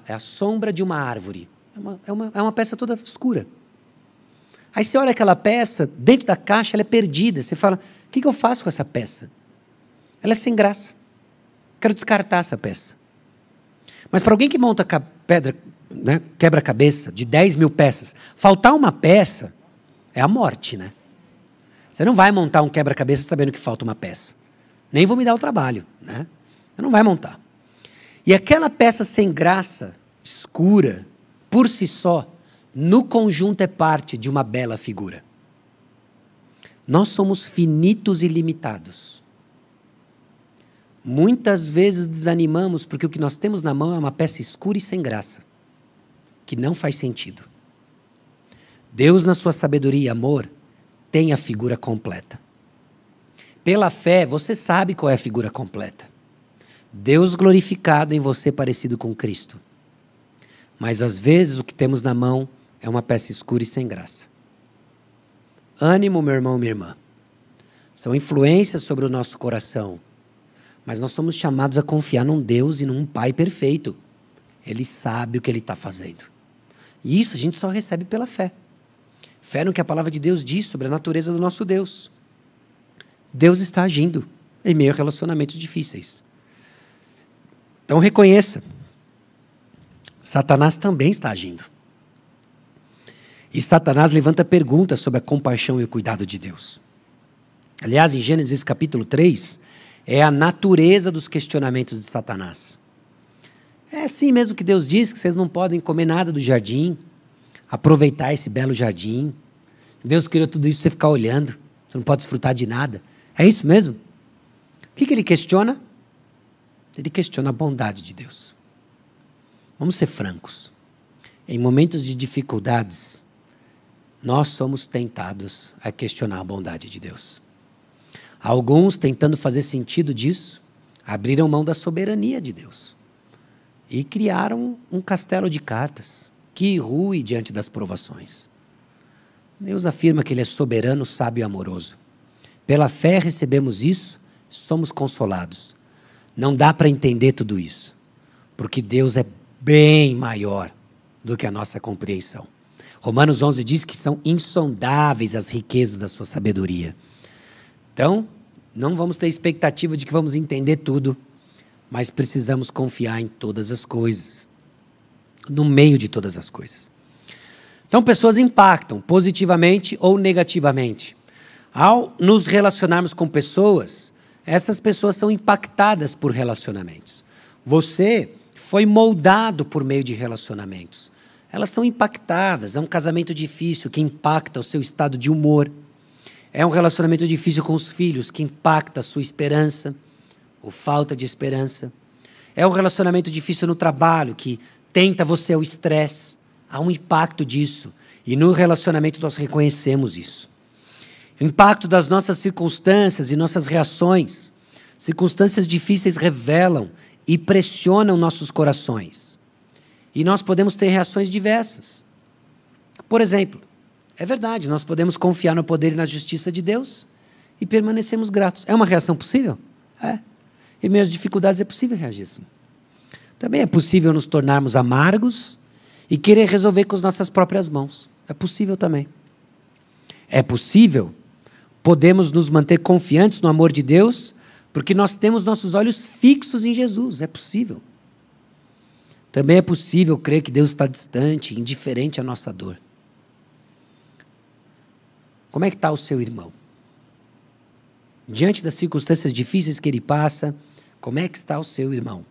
a sombra de uma árvore. É uma peça toda escura. Aí você olha aquela peça, dentro da caixa, ela é perdida. Você fala, o que eu faço com essa peça? Ela é sem graça. Quero descartar essa peça. Mas para alguém que monta né, quebra-cabeça de 10.000 peças, faltar uma peça é a morte, né? Você não vai montar um quebra-cabeça sabendo que falta uma peça. Nem vou me dar o trabalho, né? Você não vai montar. E aquela peça sem graça, escura, por si só, no conjunto é parte de uma bela figura. Nós somos finitos e limitados. Muitas vezes desanimamos porque o que nós temos na mão é uma peça escura e sem graça, que não faz sentido. Deus, na sua sabedoria e amor, tem a figura completa. Pela fé, você sabe qual é a figura completa. Deus glorificado em você parecido com Cristo. Mas às vezes o que temos na mão é uma peça escura e sem graça. Ânimo, meu irmão, minha irmã. São influências sobre o nosso coração. Mas nós somos chamados a confiar num Deus e num Pai perfeito. Ele sabe o que Ele está fazendo. E isso a gente só recebe pela fé. Fé no que a palavra de Deus diz sobre a natureza do nosso Deus. Deus está agindo em meio a relacionamentos difíceis. Então reconheça. Satanás também está agindo. E Satanás levanta perguntas sobre a compaixão e o cuidado de Deus. Aliás, em Gênesis capítulo 3, é a natureza dos questionamentos de Satanás. É assim mesmo que Deus diz que vocês não podem comer nada do jardim, aproveitar esse belo jardim. Deus criou tudo isso para você ficar olhando, você não pode desfrutar de nada. É isso mesmo? O que ele questiona? Ele questiona a bondade de Deus. Vamos ser francos. Em momentos de dificuldades, nós somos tentados a questionar a bondade de Deus. Alguns, tentando fazer sentido disso, abriram mão da soberania de Deus. e criaram um castelo de cartas que rui diante das provações. Deus afirma que Ele é soberano, sábio e amoroso. Pela fé recebemos isso, somos consolados. Não dá para entender tudo isso, porque Deus é bem maior do que a nossa compreensão. Romanos 11 diz que são insondáveis as riquezas da sua sabedoria. Então, não vamos ter expectativa de que vamos entender tudo, mas precisamos confiar em todas as coisas, no meio de todas as coisas. Então, pessoas impactam positivamente ou negativamente. Ao nos relacionarmos com pessoas, essas pessoas são impactadas por relacionamentos. Você foi moldado por meio de relacionamentos. Elas são impactadas. É um casamento difícil que impacta o seu estado de humor. É um relacionamento difícil com os filhos que impacta a sua esperança ou falta de esperança. É um relacionamento difícil no trabalho que tenta você ao estresse. Há um impacto disso. E no relacionamento nós reconhecemos isso. O impacto das nossas circunstâncias e nossas reações. Circunstâncias difíceis revelam e pressionam nossos corações. E nós podemos ter reações diversas. Por exemplo, é verdade, nós podemos confiar no poder e na justiça de Deus e permanecemos gratos. É uma reação possível? É. Em meio às dificuldades é possível reagir assim. Também é possível nos tornarmos amargos e querer resolver com as nossas próprias mãos. É possível também. É possível. Podemos nos manter confiantes no amor de Deus porque nós temos nossos olhos fixos em Jesus. É possível. Também é possível crer que Deus está distante, indiferente à nossa dor. Como é que está o seu irmão? Diante das circunstâncias difíceis que ele passa, como é que está o seu irmão?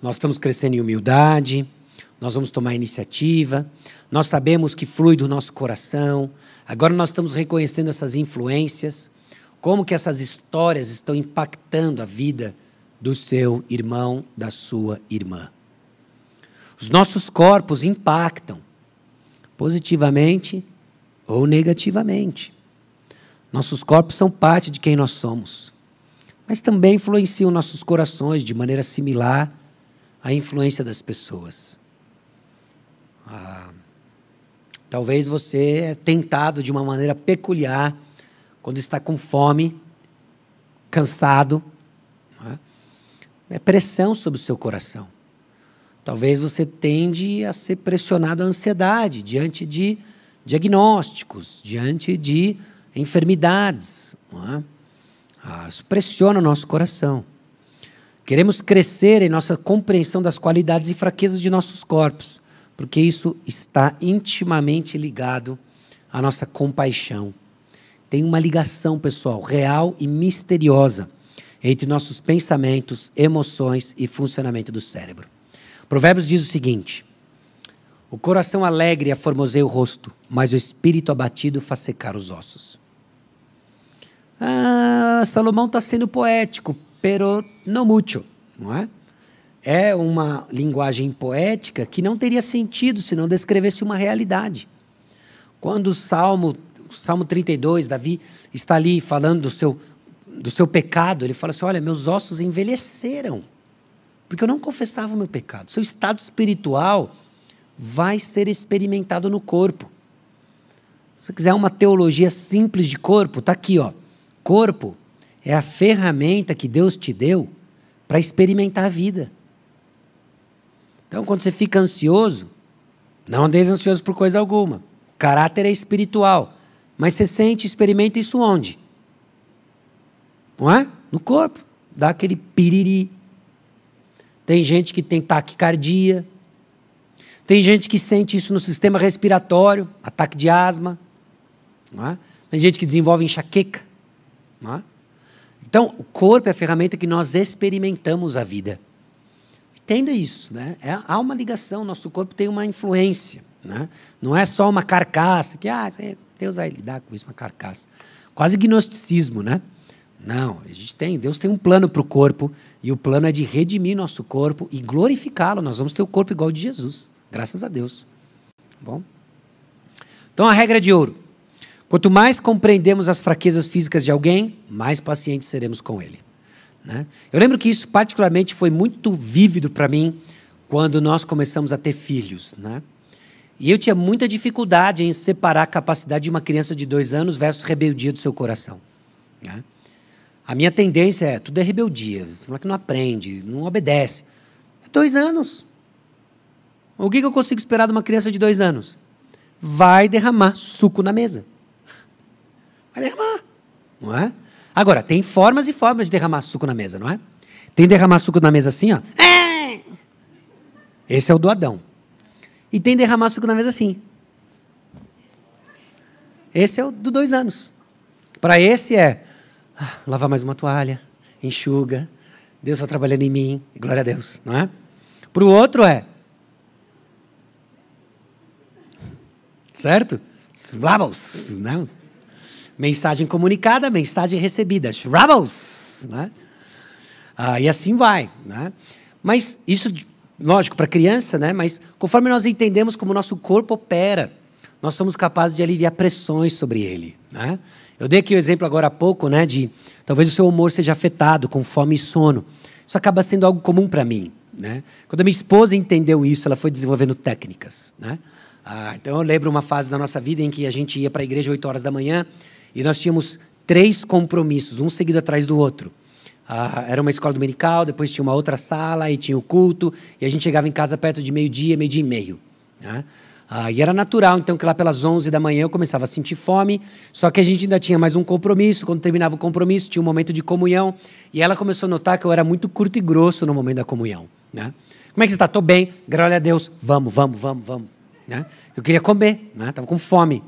Nós estamos crescendo em humildade, nós vamos tomar iniciativa, nós sabemos que flui do nosso coração, agora nós estamos reconhecendo essas influências, como que essas histórias estão impactando a vida do seu irmão, da sua irmã. Os nossos corpos impactam positivamente ou negativamente. Nossos corpos são parte de quem nós somos, mas também influenciam nossos corações de maneira similar à influência das pessoas. Talvez você é tentado de uma maneira peculiar quando está com fome, cansado. É pressão sobre o seu coração. Talvez você tende a ser pressionado à ansiedade diante de diagnósticos, diante de enfermidades. Isso pressiona o nosso coração. Queremos crescer em nossa compreensão das qualidades e fraquezas de nossos corpos, porque isso está intimamente ligado à nossa compaixão. Tem uma ligação, pessoal, real e misteriosa entre nossos pensamentos, emoções e funcionamento do cérebro. Provérbios diz o seguinte: o coração alegre aformoseia o rosto, mas o espírito abatido faz secar os ossos. Salomão está sendo poético, pero não mucho, não é? É uma linguagem poética que não teria sentido se não descrevesse uma realidade. Quando o Salmo 32, Davi está ali falando do seu pecado, ele fala assim: olha, meus ossos envelheceram, porque eu não confessava o meu pecado. Seu estado espiritual vai ser experimentado no corpo. Se você quiser uma teologia simples de corpo, está aqui, ó. Corpo é a ferramenta que Deus te deu para experimentar a vida. Então, quando você fica ansioso, não andeis ansioso por coisa alguma. O caráter é espiritual. Mas você sente e experimenta isso onde? Não é? No corpo. Dá aquele piriri. Tem gente que tem taquicardia. Tem gente que sente isso no sistema respiratório, ataque de asma. Não é? Tem gente que desenvolve enxaqueca. Não é? Então, o corpo é a ferramenta que nós experimentamos a vida. Entenda isso, né? Há uma ligação, nosso corpo tem uma influência. Né? Não é só uma carcaça, que Deus vai lidar com isso, uma carcaça. Quase gnosticismo, né? Não, Deus tem um plano para o corpo, e o plano é de redimir nosso corpo e glorificá-lo. Nós vamos ter o corpo igual de Jesus, graças a Deus. Bom? Então, a regra de ouro: quanto mais compreendemos as fraquezas físicas de alguém, mais pacientes seremos com ele. né? Eu lembro que isso particularmente foi muito vívido para mim quando nós começamos a ter filhos, né? E eu tinha muita dificuldade em separar a capacidade de uma criança de 2 anos versus rebeldia do seu coração, né? A minha tendência é, tudo é rebeldia, não é que não aprende, não obedece. É 2 anos. O que eu consigo esperar de uma criança de 2 anos? Vai derramar suco na mesa. Vai derramar, não é? Agora, tem formas e formas de derramar suco na mesa, não é? Tem derramar suco na mesa assim, ó. Esse é o do Adão. E tem derramar suco na mesa assim. Esse é o do 2 anos. Para esse é lavar mais uma toalha, enxuga, Deus está trabalhando em mim, glória a Deus, não é? Para o outro é, certo? Rabbles, não? Mensagem comunicada, mensagem recebida, rabbles, né? E assim vai, né? Mas isso, lógico, para criança, né? Mas conforme nós entendemos como o nosso corpo opera, nós somos capazes de aliviar pressões sobre ele, né? Eu dei aqui o exemplo agora há pouco, né? De talvez o seu humor seja afetado com fome e sono. Isso acaba sendo algo comum para mim, né? Quando a minha esposa entendeu isso, ela foi desenvolvendo técnicas, né? Então eu lembro uma fase da nossa vida em que a gente ia para a igreja 8 horas da manhã e nós tínhamos 3 compromissos, um seguido atrás do outro. Era uma escola dominical, depois tinha uma outra sala e tinha o culto, e a gente chegava em casa perto de meio-dia, meio-dia e meio, né? E era natural, então, que lá pelas 11 da manhã eu começava a sentir fome, só que a gente ainda tinha mais um compromisso. Quando terminava o compromisso, tinha um momento de comunhão, e ela começou a notar que eu era muito curto e grosso no momento da comunhão, né? Como é que você está? Estou bem, glória a Deus, vamos, né? Eu queria comer, né? Estava com fome.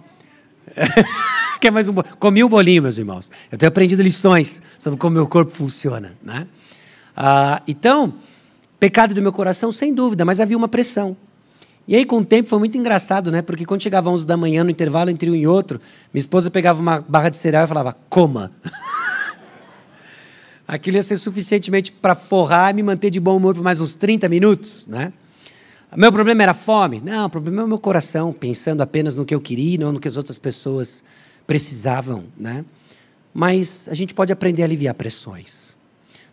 Quer mais um bolinho? Comi um bolinho, meus irmãos. Eu tenho aprendido lições sobre como meu corpo funciona, né? Então, pecado do meu coração, sem dúvida, mas havia uma pressão. E aí, com o tempo, foi muito engraçado, né? Porque quando chegava 11 da manhã, no intervalo entre um e outro, minha esposa pegava uma barra de cereal e falava, coma. Aquilo ia ser suficientemente para forrar e me manter de bom humor por mais uns 30 minutos, né? Meu problema era fome? Não, o problema é o meu coração, pensando apenas no que eu queria e não no que as outras pessoas precisavam, né? Mas a gente pode aprender a aliviar pressões.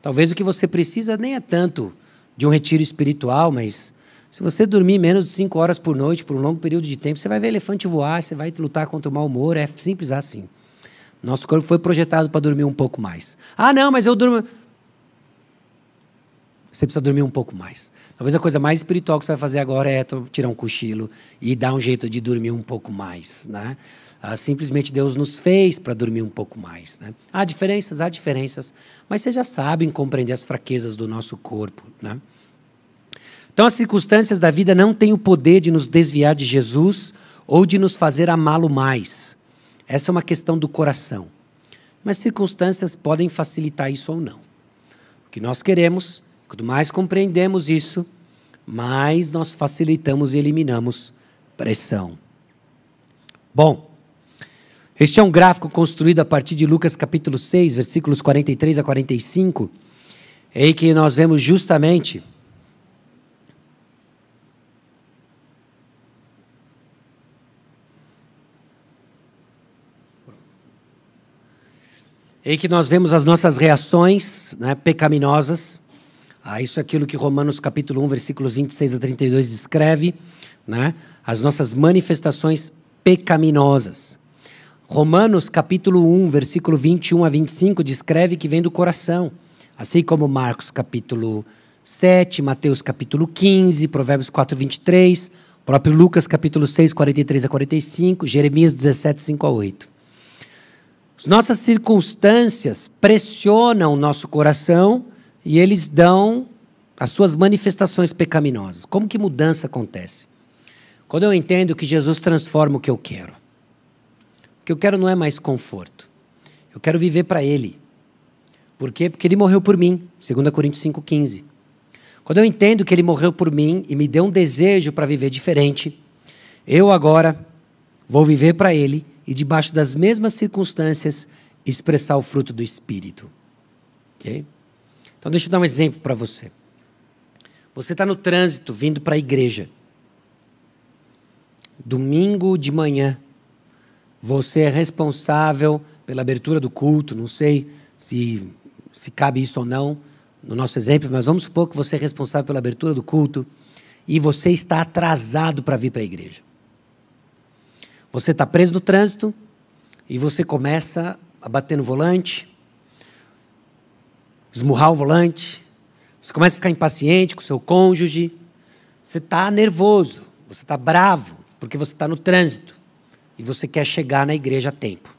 Talvez o que você precisa nem é tanto de um retiro espiritual, mas se você dormir menos de 5 horas por noite, por um longo período de tempo, você vai ver elefante voar, você vai lutar contra o mau humor, é simples assim. Nosso corpo foi projetado para dormir um pouco mais. Não, mas eu durmo... Você precisa dormir um pouco mais. Talvez a coisa mais espiritual que você vai fazer agora é tirar um cochilo e dar um jeito de dormir um pouco mais, né? Simplesmente Deus nos fez para dormir um pouco mais, né? Há diferenças, mas vocês já sabem compreender as fraquezas do nosso corpo, né? Então, as circunstâncias da vida não têm o poder de nos desviar de Jesus ou de nos fazer amá-lo mais. Essa é uma questão do coração. Mas circunstâncias podem facilitar isso ou não. O que nós queremos, quanto mais compreendemos isso, mais nós facilitamos e eliminamos pressão. Bom, este é um gráfico construído a partir de Lucas capítulo 6, versículos 43 a 45, em que nós vemos justamente... em que nós vemos as nossas reações, né, pecaminosas. Isso é aquilo que Romanos capítulo 1, versículos 26 a 32 descreve, né, as nossas manifestações pecaminosas. Romanos capítulo 1, versículo 21 a 25 descreve que vem do coração, assim como Marcos capítulo 7, Mateus capítulo 15, Provérbios 4, 23, próprio Lucas capítulo 6, 43 a 45, Jeremias 17, 5 a 8. As nossas circunstâncias pressionam o nosso coração e eles dão as suas manifestações pecaminosas. Como que mudança acontece? Quando eu entendo que Jesus transforma o que eu quero. O que eu quero não é mais conforto. Eu quero viver para Ele. Por quê? Porque Ele morreu por mim, 2 Coríntios 5,15. Quando eu entendo que Ele morreu por mim e me deu um desejo para viver diferente, eu agora vou viver para Ele e debaixo das mesmas circunstâncias, expressar o fruto do Espírito. Okay? Então, deixa eu dar um exemplo para você. Você está no trânsito, vindo para a igreja. Domingo de manhã, você é responsável pela abertura do culto, não sei se se cabe isso ou não no nosso exemplo, mas vamos supor que você é responsável pela abertura do culto e você está atrasado para vir para a igreja. Você está preso no trânsito e você começa a bater no volante, esmurrar o volante, você começa a ficar impaciente com o seu cônjuge, você está nervoso, você está bravo, porque você está no trânsito e você quer chegar na igreja a tempo.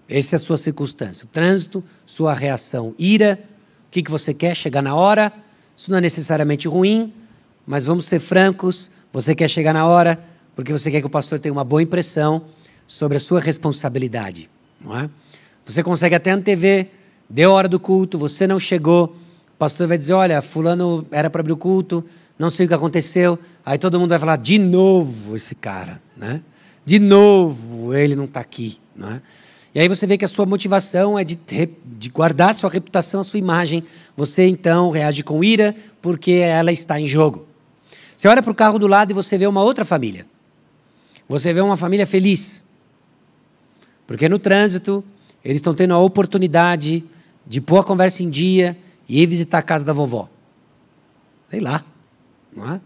Essa é a sua circunstância. O trânsito, sua reação, ira, o que você quer? Chegar na hora. Isso não é necessariamente ruim, mas vamos ser francos, você quer chegar na hora porque você quer que o pastor tenha uma boa impressão sobre a sua responsabilidade, não é? Você consegue até antever, deu a hora do culto, você não chegou, o pastor vai dizer, olha, fulano era para abrir o culto, não sei o que aconteceu, aí todo mundo vai falar, de novo esse cara, né? De novo ele não está aqui, não é? E aí você vê que a sua motivação é de guardar a sua reputação, a sua imagem, você então reage com ira porque ela está em jogo. Você olha para o carro do lado e você vê uma outra família. Você vê uma família feliz. Porque no trânsito, eles estão tendo a oportunidade de pôr a conversa em dia e ir visitar a casa da vovó. Sei lá, não é?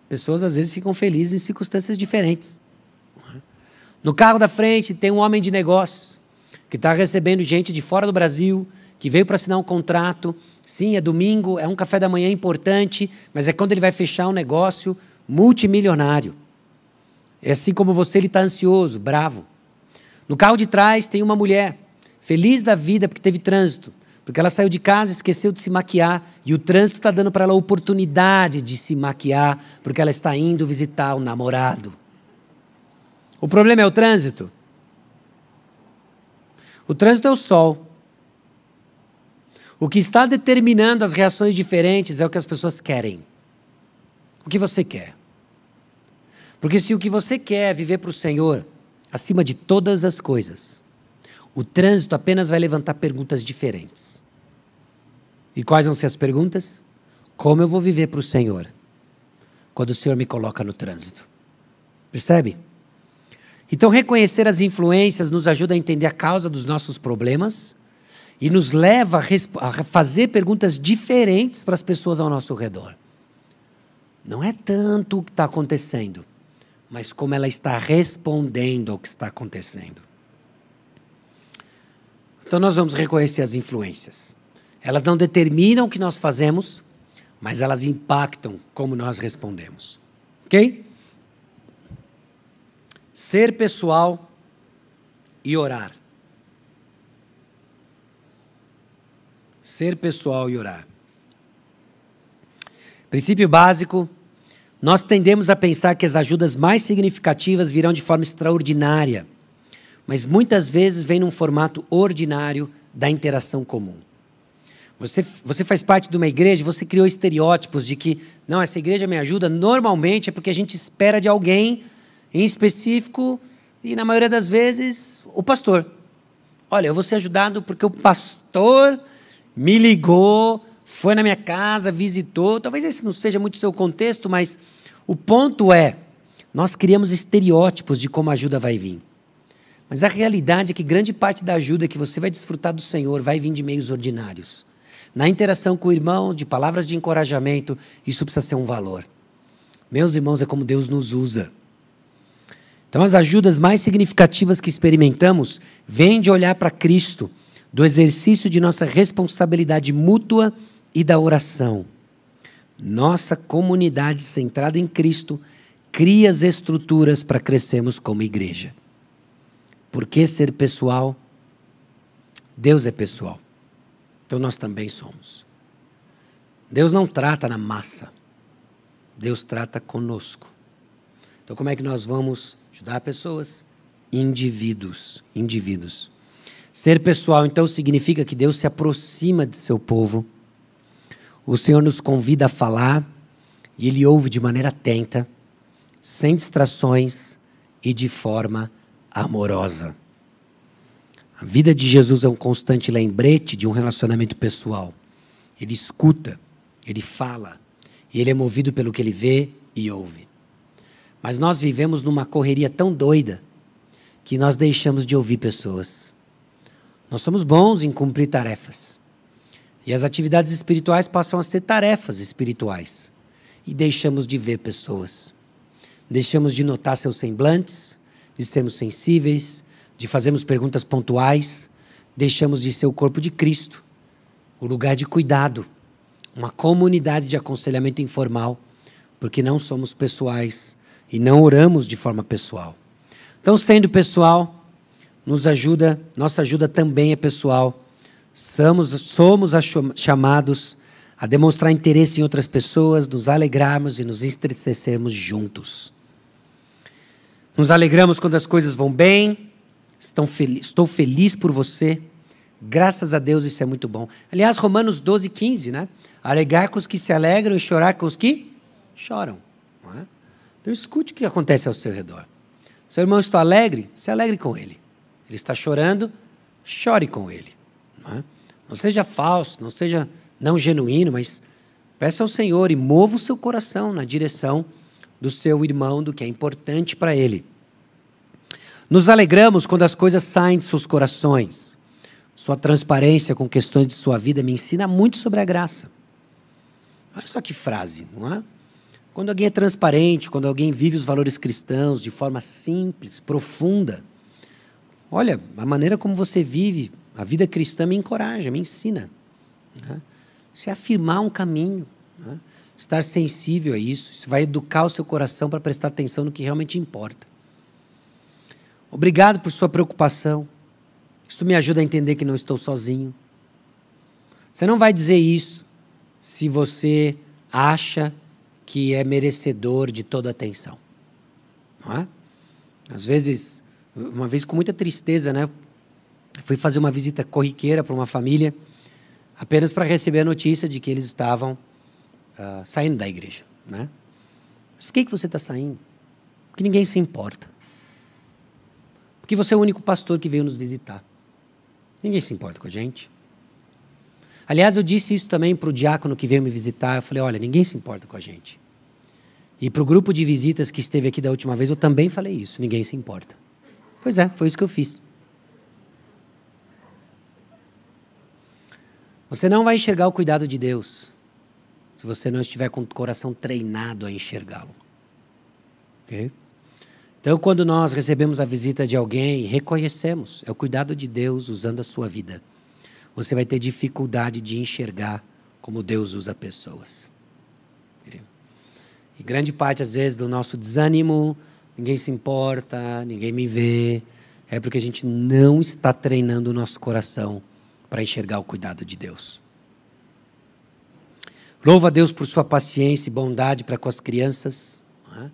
Pessoas às vezes ficam felizes em circunstâncias diferentes. Não é? No carro da frente tem um homem de negócios que está recebendo gente de fora do Brasil, que veio para assinar um contrato. Sim, é domingo, é um café da manhã importante, mas é quando ele vai fechar um negócio multimilionário. É assim como você, ele está ansioso, bravo. No carro de trás tem uma mulher, feliz da vida porque teve trânsito, porque ela saiu de casa e esqueceu de se maquiar, e o trânsito está dando para ela a oportunidade de se maquiar, porque ela está indo visitar o namorado. O problema é o trânsito? O trânsito é o sol. O que está determinando as reações diferentes é o que as pessoas querem. O que você quer? Porque se o que você quer é viver para o Senhor, acima de todas as coisas, o trânsito apenas vai levantar perguntas diferentes. E quais vão ser as perguntas? Como eu vou viver para o Senhor quando o Senhor me coloca no trânsito? Percebe? Então, reconhecer as influências nos ajuda a entender a causa dos nossos problemas e nos leva a fazer perguntas diferentes para as pessoas ao nosso redor. Não é tanto o que está acontecendo, mas como ela está respondendo ao que está acontecendo. Então nós vamos reconhecer as influências. Elas não determinam o que nós fazemos, mas elas impactam como nós respondemos. Ok? Ser pessoal e orar. Ser pessoal e orar. Princípio básico. Nós tendemos a pensar que as ajudas mais significativas virão de forma extraordinária, mas muitas vezes vem num formato ordinário da interação comum. Você faz parte de uma igreja, você criou estereótipos de que, não, essa igreja me ajuda, normalmente é porque a gente espera de alguém em específico, e na maioria das vezes, o pastor. Olha, eu vou ser ajudado porque o pastor me ligou, foi na minha casa, visitou. Talvez esse não seja muito o seu contexto, mas o ponto é, nós criamos estereótipos de como a ajuda vai vir. Mas a realidade é que grande parte da ajuda que você vai desfrutar do Senhor vai vir de meios ordinários. Na interação com o irmão, de palavras de encorajamento, isso precisa ser um valor. Meus irmãos, é como Deus nos usa. Então, as ajudas mais significativas que experimentamos vêm de olhar para Cristo, do exercício de nossa responsabilidade mútua e da oração. Nossa comunidade centrada em Cristo cria as estruturas para crescermos como igreja. Por que ser pessoal? Deus é pessoal. Então nós também somos. Deus não trata na massa. Deus trata conosco. Então como é que nós vamos ajudar pessoas? Indivíduos. Ser pessoal, então, significa que Deus se aproxima de seu povo. O Senhor nos convida a falar e Ele ouve de maneira atenta, sem distrações e de forma amorosa. A vida de Jesus é um constante lembrete de um relacionamento pessoal. Ele escuta, Ele fala, e Ele é movido pelo que Ele vê e ouve. Mas nós vivemos numa correria tão doida que nós deixamos de ouvir pessoas. Nós somos bons em cumprir tarefas. E as atividades espirituais passam a ser tarefas espirituais. E deixamos de ver pessoas. Deixamos de notar seus semblantes, de sermos sensíveis, de fazermos perguntas pontuais. Deixamos de ser o corpo de Cristo, o lugar de cuidado, uma comunidade de aconselhamento informal, porque não somos pessoais e não oramos de forma pessoal. Então, sendo pessoal, nossa ajuda também é pessoal. Somos chamados a demonstrar interesse em outras pessoas, nos alegrarmos e nos entristecermos juntos. Nos alegramos quando as coisas vão bem. Estou feliz por você. Graças a Deus, isso é muito bom. Aliás, Romanos 12:15, né? Alegrar com os que se alegram e chorar com os que choram. Não é? Então, escute o que acontece ao seu redor. Seu irmão está alegre? Se alegre com ele. Ele está chorando? Chore com ele. Não seja falso, não seja não genuíno, mas peça ao Senhor e mova o seu coração na direção do seu irmão, do que é importante para ele. Nos alegramos quando as coisas saem de seus corações. Sua transparência com questões de sua vida me ensina muito sobre a graça. Olha só que frase, não é? Quando alguém é transparente, quando alguém vive os valores cristãos de forma simples, profunda, olha, a maneira como você vive a vida cristã me encoraja, me ensina. Né? Você afirmar um caminho, né? Estar sensível a isso, isso vai educar o seu coração para prestar atenção no que realmente importa. Obrigado por sua preocupação. Isso me ajuda a entender que não estou sozinho. Você não vai dizer isso se você acha que é merecedor de toda atenção. Não é? Às vezes, uma vez com muita tristeza, né? Fui fazer uma visita corriqueira para uma família, apenas para receber a notícia de que eles estavam saindo da igreja. Né? Mas por que você está saindo? Porque ninguém se importa. Porque você é o único pastor que veio nos visitar. Ninguém se importa com a gente. Aliás, eu disse isso também para o diácono que veio me visitar. Eu falei, olha, ninguém se importa com a gente. E para o grupo de visitas que esteve aqui da última vez, eu também falei isso. Ninguém se importa. Pois é, foi isso que eu fiz. Você não vai enxergar o cuidado de Deus se você não estiver com o coração treinado a enxergá-lo. Okay? Então, quando nós recebemos a visita de alguém e reconhecemos, é o cuidado de Deus usando a sua vida, você vai ter dificuldade de enxergar como Deus usa pessoas. Okay? E grande parte, às vezes, do nosso desânimo, ninguém se importa, ninguém me vê, é porque a gente não está treinando o nosso coração para enxergar o cuidado de Deus. Louvo a Deus por sua paciência e bondade para com as crianças. Né?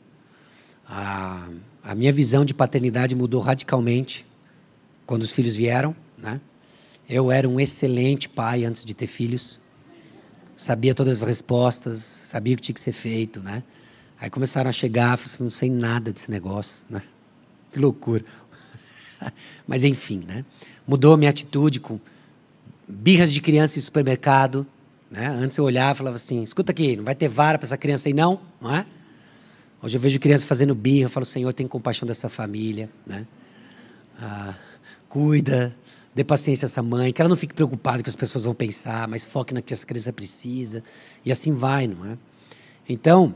A minha visão de paternidade mudou radicalmente quando os filhos vieram. Né? Eu era um excelente pai antes de ter filhos. Sabia todas as respostas, sabia o que tinha que ser feito. Né? Aí começaram a chegar, eu falei assim, não sei nada desse negócio. Né? Que loucura. Mas enfim, né? Mudou a minha atitude com birras de criança em supermercado, né? Antes eu olhava e falava assim, escuta aqui, não vai ter vara para essa criança aí não é? Hoje eu vejo criança fazendo birra, eu falo, Senhor, tem compaixão dessa família, né? Cuida, dê paciência a essa mãe, que ela não fique preocupada com o que as pessoas vão pensar, mas foque no que essa criança precisa, e assim vai, não é? Então,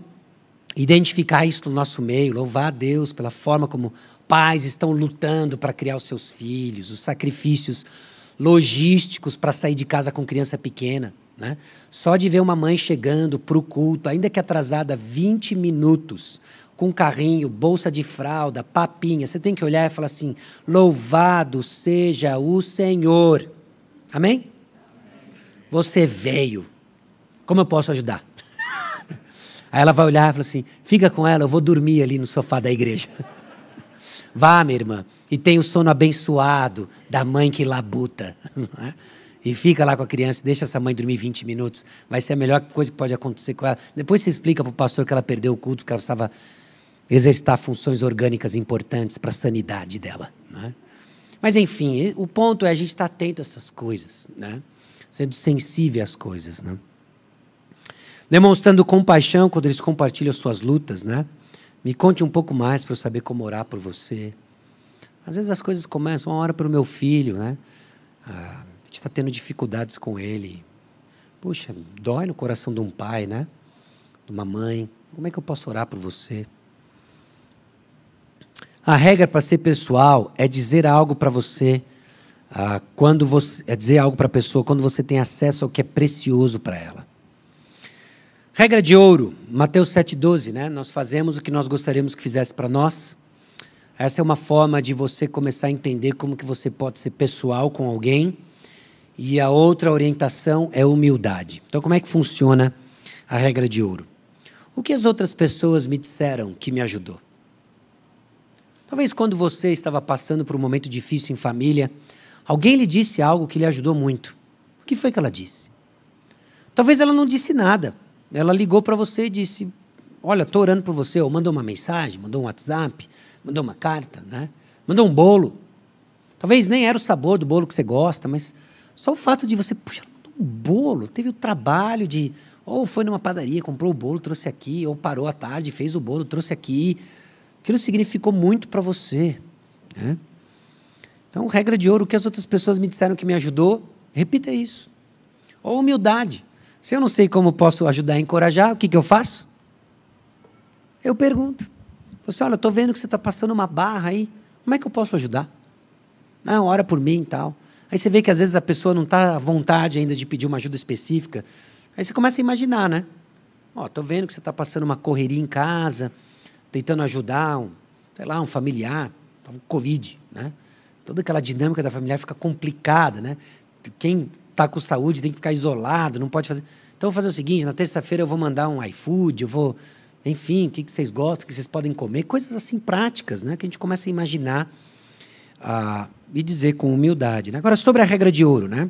identificar isso no nosso meio, louvar a Deus pela forma como pais estão lutando para criar os seus filhos, os sacrifícios logísticos para sair de casa com criança pequena. Né? Só de ver uma mãe chegando para o culto, ainda que atrasada 20 minutos, com carrinho, bolsa de fralda, papinha, você tem que olhar e falar assim, louvado seja o Senhor. Amém? Você veio. Como eu posso ajudar? Aí ela vai olhar e fala assim, fica com ela, eu vou dormir ali no sofá da igreja. Vá, minha irmã, e tenha o sono abençoado da mãe que labuta. E fica lá com a criança, deixa essa mãe dormir 20 minutos. Vai ser a melhor coisa que pode acontecer com ela. Depois você explica para o pastor que ela perdeu o culto, porque ela precisava exercitar funções orgânicas importantes para a sanidade dela. Né? Mas, enfim, o ponto é a gente estar atento a essas coisas, né? Sendo sensível às coisas. Né? Demonstrando compaixão quando eles compartilham suas lutas, né? Me conte um pouco mais para eu saber como orar por você. Às vezes as coisas começam, uma hora para o meu filho, né? A gente está tendo dificuldades com ele. Puxa, dói no coração de um pai, né? De uma mãe. Como é que eu posso orar por você? A regra para ser pessoal é dizer algo para você, é dizer algo para a pessoa quando você tem acesso ao que é precioso para ela. Regra de ouro, Mateus 7,12, né? Nós fazemos o que nós gostaríamos que fizesse para nós. Essa é uma forma de você começar a entender como que você pode ser pessoal com alguém. E a outra orientação é humildade. Então, como é que funciona a regra de ouro? O que as outras pessoas me disseram que me ajudou? Talvez quando você estava passando por um momento difícil em família, alguém lhe disse algo que lhe ajudou muito. O que foi que ela disse? Talvez ela não disse nada. Ela ligou para você e disse, olha, estou orando por você. Ou mandou uma mensagem, mandou um WhatsApp, mandou uma carta, né? Mandou um bolo. Talvez nem era o sabor do bolo que você gosta, mas só o fato de você, puxa, mandou um bolo, teve o trabalho de, ou foi numa padaria, comprou o bolo, trouxe aqui, ou parou à tarde, fez o bolo, trouxe aqui. Aquilo significou muito para você, né? Então, regra de ouro, o que as outras pessoas me disseram que me ajudou, repita isso. Ou humildade. Se eu não sei como posso ajudar a encorajar, o que eu faço? Eu pergunto. Você, olha, estou vendo que você está passando uma barra aí, como é que eu posso ajudar? Não, ora por mim e tal. Aí você vê que às vezes a pessoa não está à vontade ainda de pedir uma ajuda específica. Aí você começa a imaginar, né? Ó, estou vendo que você está passando uma correria em casa, tentando ajudar um familiar, Covid, né? Toda aquela dinâmica da familiar fica complicada, né? Quem está com saúde tem que ficar isolado, não pode fazer. Então, eu vou fazer o seguinte, na terça-feira eu vou mandar um iFood, eu vou... Enfim, o que vocês gostam, o que vocês podem comer, coisas assim práticas, né? Que a gente começa a imaginar e dizer com humildade, né? Agora, sobre a regra de ouro, né?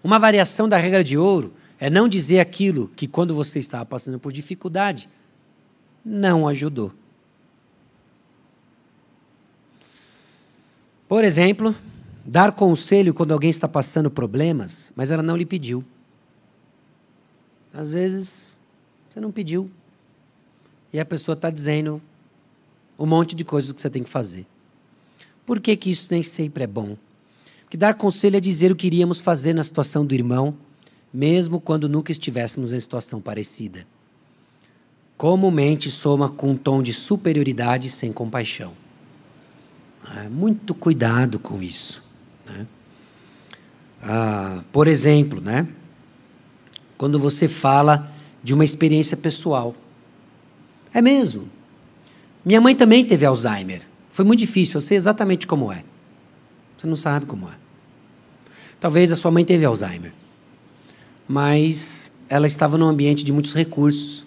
Uma variação da regra de ouro é não dizer aquilo que, quando você estava passando por dificuldade, não ajudou. Por exemplo, dar conselho quando alguém está passando problemas, mas ela não lhe pediu. Às vezes, você não pediu. E a pessoa está dizendo um monte de coisas que você tem que fazer. Por que isso nem sempre é bom? Porque dar conselho é dizer o que iríamos fazer na situação do irmão, mesmo quando nunca estivéssemos em situação parecida. Comumente soma com um tom de superioridade sem compaixão. Muito cuidado com isso, né? Por exemplo, né? Quando você fala de uma experiência pessoal. É mesmo. Minha mãe também teve Alzheimer. Foi muito difícil, eu sei exatamente como é. Você não sabe como é. Talvez a sua mãe teve Alzheimer, mas ela estava num ambiente de muitos recursos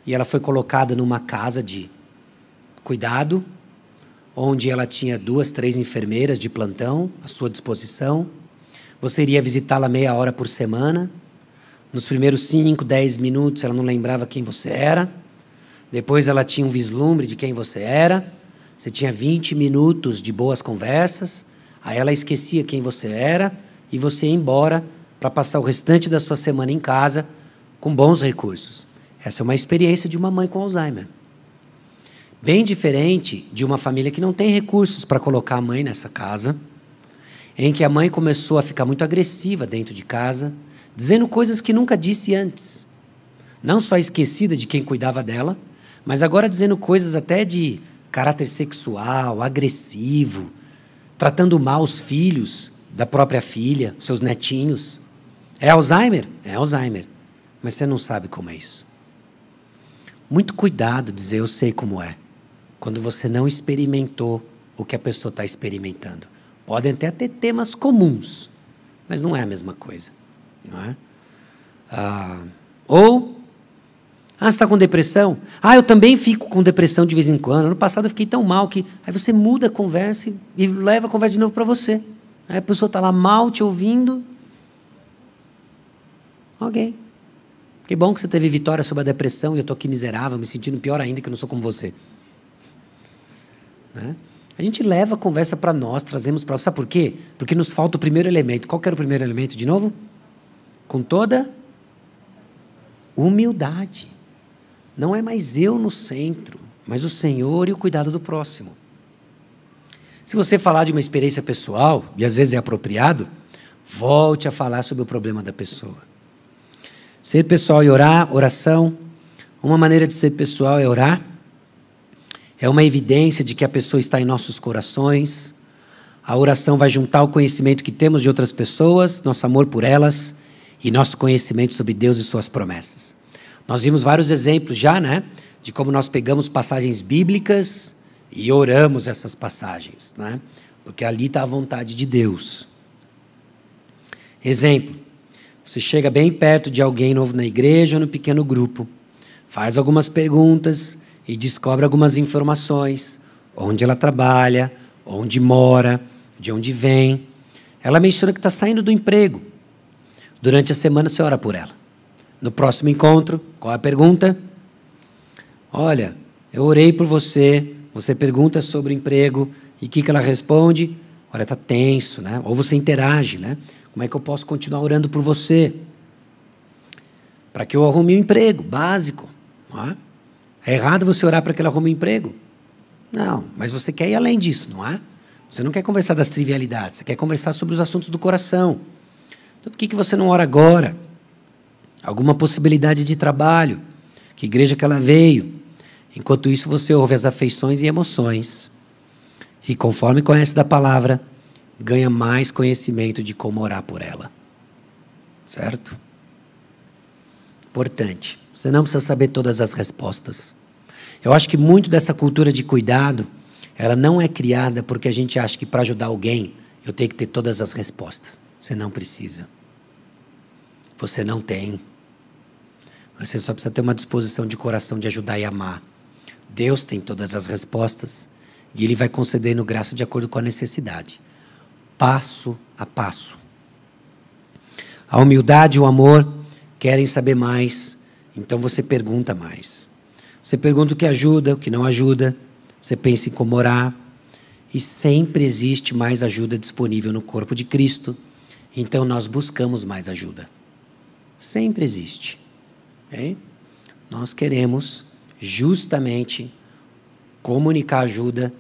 e ela foi colocada numa casa de cuidado, onde ela tinha 2, 3 enfermeiras de plantão à sua disposição. Você iria visitá-la meia hora por semana. Nos primeiros 5, 10 minutos, ela não lembrava quem você era. Depois ela tinha um vislumbre de quem você era. Você tinha 20 minutos de boas conversas. Aí ela esquecia quem você era e você ia embora para passar o restante da sua semana em casa com bons recursos. Essa é uma experiência de uma mãe com Alzheimer. Bem diferente de uma família que não tem recursos para colocar a mãe nessa casa, em que a mãe começou a ficar muito agressiva dentro de casa, dizendo coisas que nunca disse antes. Não só esquecida de quem cuidava dela, mas agora dizendo coisas até de caráter sexual, agressivo, tratando mal os filhos da própria filha, seus netinhos. É Alzheimer? É Alzheimer. Mas você não sabe como é isso. Muito cuidado dizer eu sei como é, quando você não experimentou o que a pessoa está experimentando. Podem até ter temas comuns, mas não é a mesma coisa. Não é? Você está com depressão? Eu também fico com depressão de vez em quando. Ano passado eu fiquei tão mal que... Aí você muda a conversa e leva a conversa de novo para você. Aí a pessoa está lá mal te ouvindo. Ok. Que bom que você teve vitória sobre a depressão e eu estou aqui miserável, me sentindo pior ainda que eu não sou como você. Né? A gente leva a conversa para nós, trazemos para... Sabe por quê? Porque nos falta o primeiro elemento. Qual que era o primeiro elemento, de novo? Com toda humildade. Não é mais eu no centro, mas o Senhor e o cuidado do próximo. Se você falar de uma experiência pessoal, e às vezes é apropriado, volte a falar sobre o problema da pessoa. Ser pessoal e orar, oração. Uma maneira de ser pessoal é orar. É uma evidência de que a pessoa está em nossos corações. A oração vai juntar o conhecimento que temos de outras pessoas, nosso amor por elas e nosso conhecimento sobre Deus e suas promessas. Nós vimos vários exemplos já, né? De como nós pegamos passagens bíblicas e oramos essas passagens, né? Porque ali está a vontade de Deus. Exemplo, você chega bem perto de alguém novo na igreja ou no pequeno grupo, faz algumas perguntas e descobre algumas informações, onde ela trabalha, onde mora, de onde vem. Ela menciona que está saindo do emprego. Durante a semana você ora por ela. No próximo encontro, qual é a pergunta? Olha, eu orei por você, você pergunta sobre o emprego, e o que ela responde? Olha, está tenso, né? Ou você interage, né? Como é que eu posso continuar orando por você? Para que eu arrume um emprego, básico. Não é? É errado você orar para que ela arrume um emprego? Não, mas você quer ir além disso, não é? Você não quer conversar das trivialidades, você quer conversar sobre os assuntos do coração. Então, por que você não ora agora? Alguma possibilidade de trabalho? Que igreja que ela veio? Enquanto isso, você ouve as afeições e emoções. E conforme conhece da palavra, ganha mais conhecimento de como orar por ela. Certo? Importante. Você não precisa saber todas as respostas. Eu acho que muito dessa cultura de cuidado, ela não é criada porque a gente acha que para ajudar alguém, eu tenho que ter todas as respostas. Você não precisa. Você não tem. Você só precisa ter uma disposição de coração de ajudar e amar. Deus tem todas as respostas e Ele vai concedendo graça de acordo com a necessidade. Passo a passo. A humildade e o amor querem saber mais, então você pergunta mais. Você pergunta o que ajuda, o que não ajuda. Você pensa em como orar. E sempre existe mais ajuda disponível no corpo de Cristo. Então nós buscamos mais ajuda. Sempre existe. Okay? Nós queremos justamente comunicar ajuda,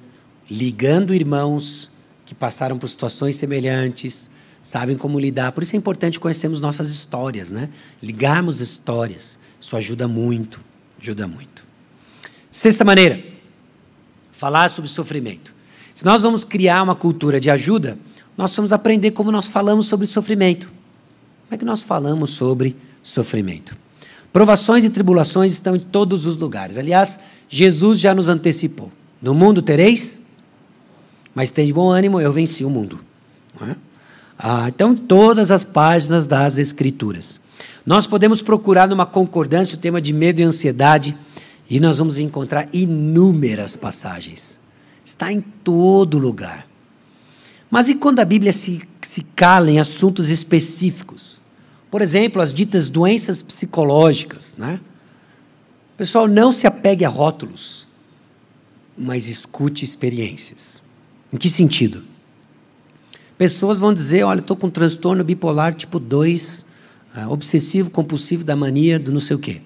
ligando irmãos que passaram por situações semelhantes, sabem como lidar. Por isso é importante conhecermos nossas histórias, né? Ligarmos histórias. Isso ajuda muito, ajuda muito. Sexta maneira, falar sobre sofrimento. Se nós vamos criar uma cultura de ajuda, nós vamos aprender como nós falamos sobre sofrimento. Como é que nós falamos sobre sofrimento? Provações e tribulações estão em todos os lugares. Aliás, Jesus já nos antecipou. No mundo tereis, mas tem de bom ânimo, eu venci o mundo. Não é? Então, todas as páginas das Escrituras. Nós podemos procurar numa concordância o tema de medo e ansiedade, e nós vamos encontrar inúmeras passagens. Está em todo lugar. Mas e quando a Bíblia se cala em assuntos específicos? Por exemplo, as ditas doenças psicológicas, né? Pessoal, não se apegue a rótulos, mas escute experiências. Em que sentido? Pessoas vão dizer, olha, estou com transtorno bipolar tipo 2, obsessivo, compulsivo da mania do não sei o quê.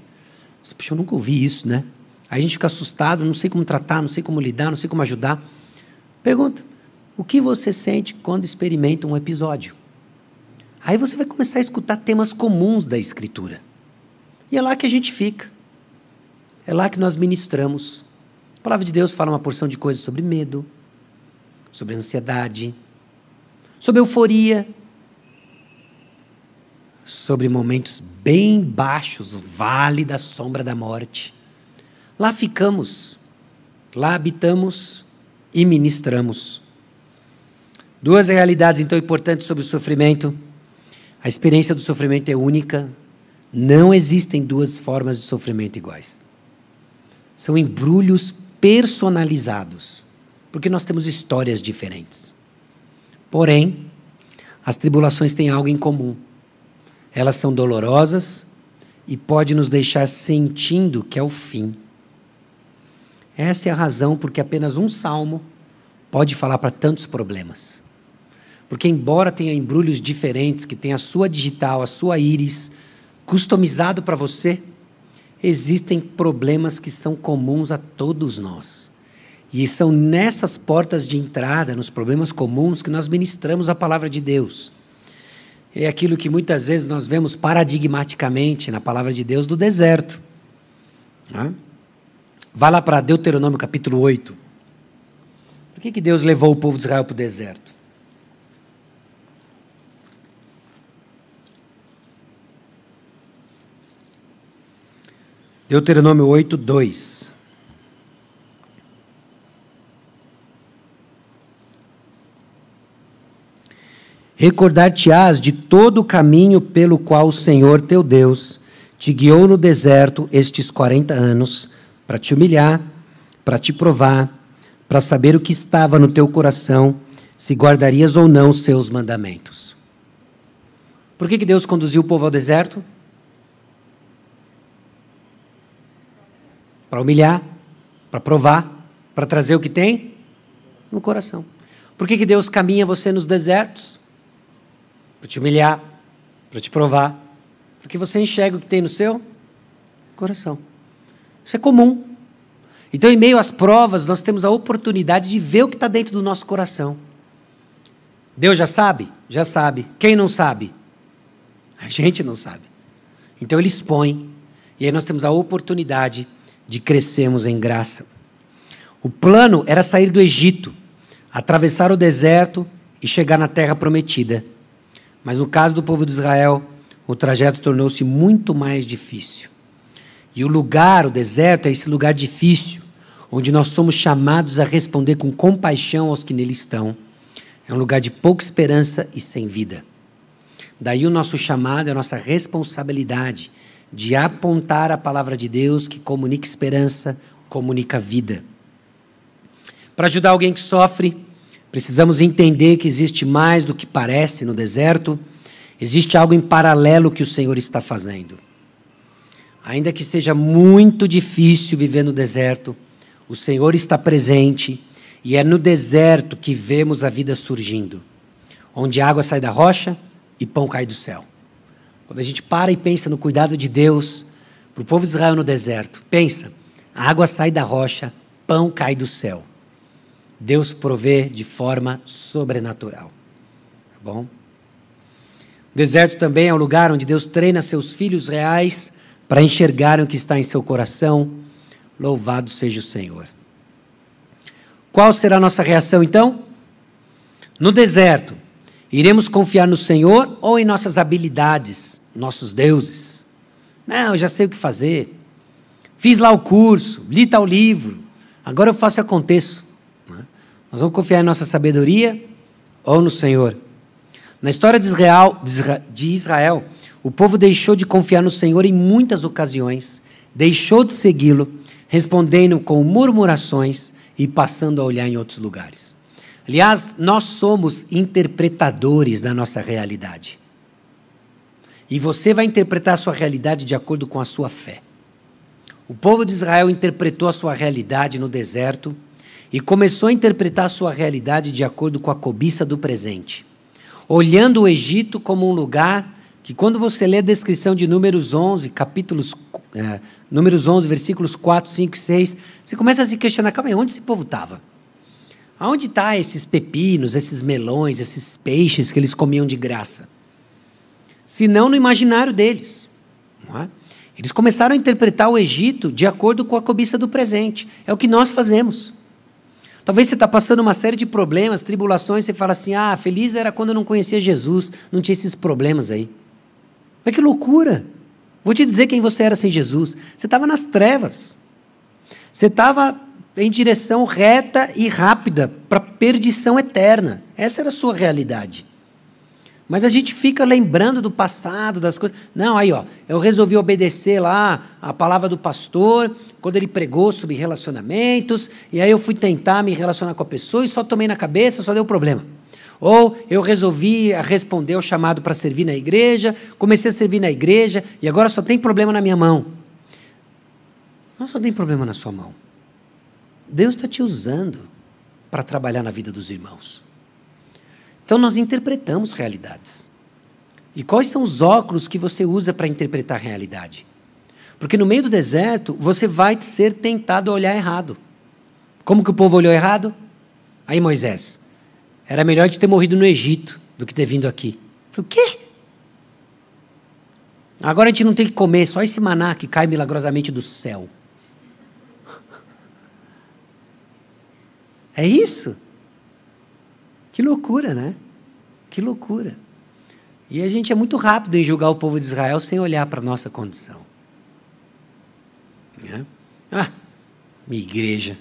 Puxa, eu nunca ouvi isso, né? Aí a gente fica assustado, não sei como tratar, não sei como lidar, não sei como ajudar. Pergunta, o que você sente quando experimenta um episódio? Aí você vai começar a escutar temas comuns da Escritura. E é lá que a gente fica. É lá que nós ministramos. A palavra de Deus fala uma porção de coisas sobre medo, sobre ansiedade, sobre euforia, sobre momentos bem baixos, o vale da sombra da morte. Lá ficamos, lá habitamos e ministramos. Duas realidades, então, importantes sobre o sofrimento. A experiência do sofrimento é única. Não existem duas formas de sofrimento iguais. São embrulhos personalizados, porque nós temos histórias diferentes. Porém, as tribulações têm algo em comum. Elas são dolorosas e podem nos deixar sentindo que é o fim. Essa é a razão porque apenas um salmo pode falar para tantos problemas. Porque embora tenha embrulhos diferentes, que tem a sua digital, a sua íris, customizado para você, existem problemas que são comuns a todos nós. E são nessas portas de entrada, nos problemas comuns, que nós ministramos a palavra de Deus. é aquilo que muitas vezes nós vemos paradigmaticamente na palavra de Deus do deserto. Vá lá para Deuteronômio capítulo 8. Por que Deus levou o povo de Israel para o deserto? Deuteronômio 8, 2. Recordar-te-ás de todo o caminho pelo qual o Senhor teu Deus te guiou no deserto estes 40 anos, para te humilhar, para te provar, para saber o que estava no teu coração, se guardarias ou não os seus mandamentos. Por que Deus conduziu o povo ao deserto? Para humilhar, para provar, para trazer o que tem no coração. Por que Deus caminha você nos desertos? Para te humilhar, para te provar, para que você enxergue o que tem no seu coração. Isso é comum. Então, em meio às provas, nós temos a oportunidade de ver o que está dentro do nosso coração. Deus já sabe? Já sabe. Quem não sabe? A gente não sabe. Então, Ele expõe. E aí nós temos a oportunidade de crescermos em graça. O plano era sair do Egito, atravessar o deserto e chegar na terra prometida. Mas no caso do povo de Israel, o trajeto tornou-se muito mais difícil. E o lugar, o deserto, é esse lugar difícil, onde nós somos chamados a responder com compaixão aos que nele estão. É um lugar de pouca esperança e sem vida. Daí o nosso chamado, a nossa responsabilidade de apontar a palavra de Deus que comunica esperança, comunica vida. Para ajudar alguém que sofre, precisamos entender que existe mais do que parece no deserto, existe algo em paralelo que o Senhor está fazendo. Ainda que seja muito difícil viver no deserto, o Senhor está presente e é no deserto que vemos a vida surgindo, onde a água sai da rocha e pão cai do céu. Quando a gente para e pensa no cuidado de Deus para o povo de Israel no deserto, pensa, a água sai da rocha, pão cai do céu. Deus provê de forma sobrenatural. Tá bom? O deserto também é um lugar onde Deus treina seus filhos reais para enxergarem o que está em seu coração. Louvado seja o Senhor. Qual será a nossa reação então? No deserto, iremos confiar no Senhor ou em nossas habilidades, nossos deuses? Não, eu já sei o que fazer. Fiz lá o curso, li tal livro, agora eu faço e aconteço. Nós vamos confiar em nossa sabedoria ou no Senhor? Na história de Israel, o povo deixou de confiar no Senhor em muitas ocasiões, deixou de segui-lo, respondendo com murmurações e passando a olhar em outros lugares. Aliás, nós somos interpretadores da nossa realidade. E você vai interpretar a sua realidade de acordo com a sua fé. O povo de Israel interpretou a sua realidade no deserto e começou a interpretar a sua realidade de acordo com a cobiça do presente, olhando o Egito como um lugar que, quando você lê a descrição de Números 11, Números 11, versículos 4, 5 e 6, você começa a se questionar, calma aí, onde esse povo estava? Aonde estão esses pepinos, esses melões, esses peixes que eles comiam de graça? Se não no imaginário deles. Não é? Eles começaram a interpretar o Egito de acordo com a cobiça do presente. É o que nós fazemos. Talvez você está passando uma série de problemas, tribulações, você fala assim, feliz era quando eu não conhecia Jesus, não tinha esses problemas aí. Mas que loucura! Vou te dizer quem você era sem Jesus. Você estava nas trevas. Você estava em direção reta e rápida para a perdição eterna. Essa era a sua realidade. Mas a gente fica lembrando do passado, das coisas. Não, aí, eu resolvi obedecer lá a palavra do pastor, quando ele pregou sobre relacionamentos, e aí eu fui tentar me relacionar com a pessoa e só tomei na cabeça, só deu problema. Ou eu resolvi responder ao chamado para servir na igreja, comecei a servir na igreja, e agora só tem problema na minha mão. Não só tem problema na sua mão. Deus está te usando para trabalhar na vida dos irmãos. Então, nós interpretamos realidades. E quais são os óculos que você usa para interpretar a realidade? Porque no meio do deserto, você vai ser tentado a olhar errado. Como que o povo olhou errado? Aí, Moisés, era melhor de ter morrido no Egito do que ter vindo aqui. Eu falei, o quê? Agora a gente não tem que comer só esse maná que cai milagrosamente do céu. É isso? Que loucura, né? Que loucura. E a gente é muito rápido em julgar o povo de Israel sem olhar para a nossa condição. Minha igreja.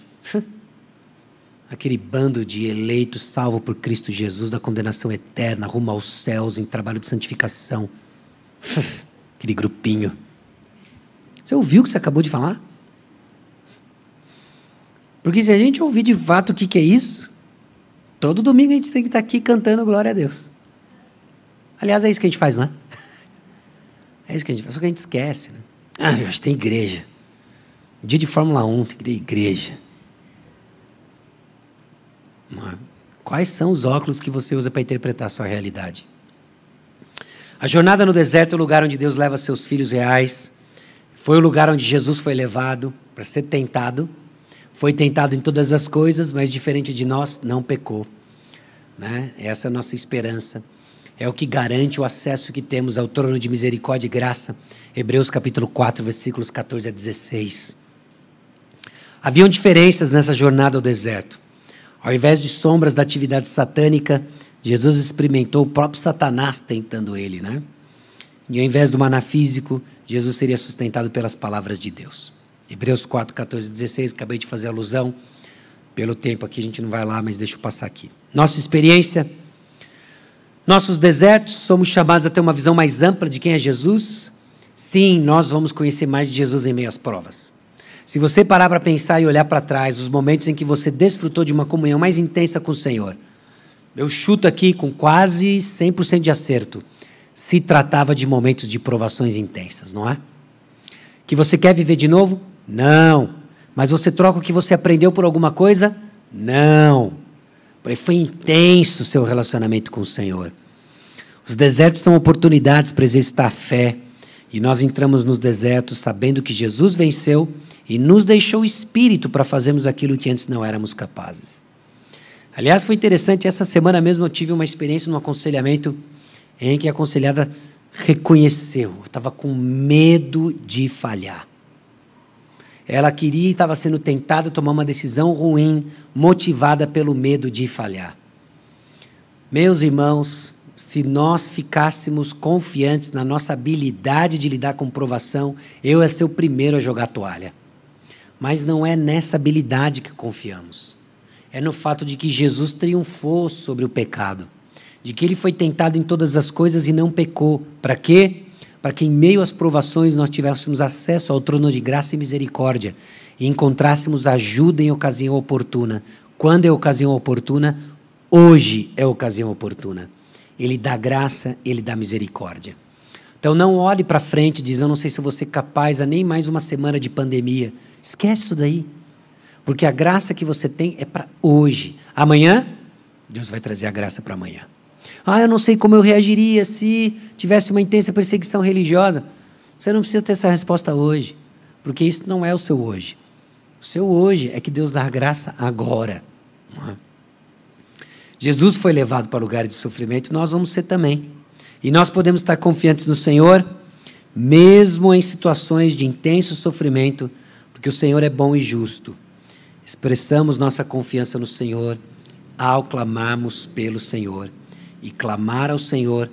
Aquele bando de eleitos salvos por Cristo Jesus da condenação eterna, rumo aos céus, em trabalho de santificação. Aquele grupinho. Você ouviu o que você acabou de falar? Porque se a gente ouvir de fato o que é isso, todo domingo a gente tem que estar aqui cantando glória a Deus. Aliás, é isso que a gente faz, não é? É isso que a gente faz, só que a gente esquece, né? Hoje tem igreja. Dia de Fórmula 1, tem que ter igreja. Quais são os óculos que você usa para interpretar a sua realidade? A jornada no deserto é o lugar onde Deus leva seus filhos reais. Foi o lugar onde Jesus foi levado para ser tentado. Foi tentado em todas as coisas, mas diferente de nós, não pecou. Né? Essa é a nossa esperança. É o que garante o acesso que temos ao trono de misericórdia e graça. Hebreus capítulo 4, versículos 14 a 16. Haviam diferenças nessa jornada ao deserto. Ao invés de sombras da atividade satânica, Jesus experimentou o próprio Satanás tentando ele, né? E ao invés do maná físico, Jesus seria sustentado pelas palavras de Deus. Hebreus 4, 14 e 16, acabei de fazer alusão. Pelo tempo aqui a gente não vai lá, mas deixa eu passar aqui. Nossa experiência, nossos desertos, somos chamados a ter uma visão mais ampla de quem é Jesus. Sim, nós vamos conhecer mais de Jesus em meio às provas. Se você parar para pensar e olhar para trás, os momentos em que você desfrutou de uma comunhão mais intensa com o Senhor, eu chuto aqui com quase 100% de acerto, se tratava de momentos de provações intensas, não é? Que você quer viver de novo? Não. Mas você troca o que você aprendeu por alguma coisa? Não. Foi intenso o seu relacionamento com o Senhor. Os desertos são oportunidades para exercitar a fé, e nós entramos nos desertos sabendo que Jesus venceu e nos deixou o Espírito para fazermos aquilo que antes não éramos capazes. Aliás, foi interessante, essa semana mesmo eu tive uma experiência num aconselhamento em que a aconselhada reconheceu, estava com medo de falhar. Ela queria e estava sendo tentada a tomar uma decisão ruim, motivada pelo medo de falhar. Meus irmãos, se nós ficássemos confiantes na nossa habilidade de lidar com provação, eu ia ser o primeiro a jogar a toalha. Mas não é nessa habilidade que confiamos. É no fato de que Jesus triunfou sobre o pecado. De que ele foi tentado em todas as coisas e não pecou. Para quê? Para que em meio às provações nós tivéssemos acesso ao trono de graça e misericórdia e encontrássemos ajuda em ocasião oportuna. Quando é ocasião oportuna? Hoje é ocasião oportuna. Ele dá graça, ele dá misericórdia. Então não olhe para frente e diz, eu não sei se eu vou ser capaz a nem mais uma semana de pandemia. Esquece isso daí. Porque a graça que você tem é para hoje. Amanhã, Deus vai trazer a graça para amanhã. Eu não sei como eu reagiria se tivesse uma intensa perseguição religiosa. Você não precisa ter essa resposta hoje, porque isso não é o seu hoje. O seu hoje é que Deus dá graça agora. Não é? Jesus foi levado para lugares de sofrimento, nós vamos ser também. E nós podemos estar confiantes no Senhor, mesmo em situações de intenso sofrimento, porque o Senhor é bom e justo. Expressamos nossa confiança no Senhor ao clamarmos pelo Senhor. E clamar ao Senhor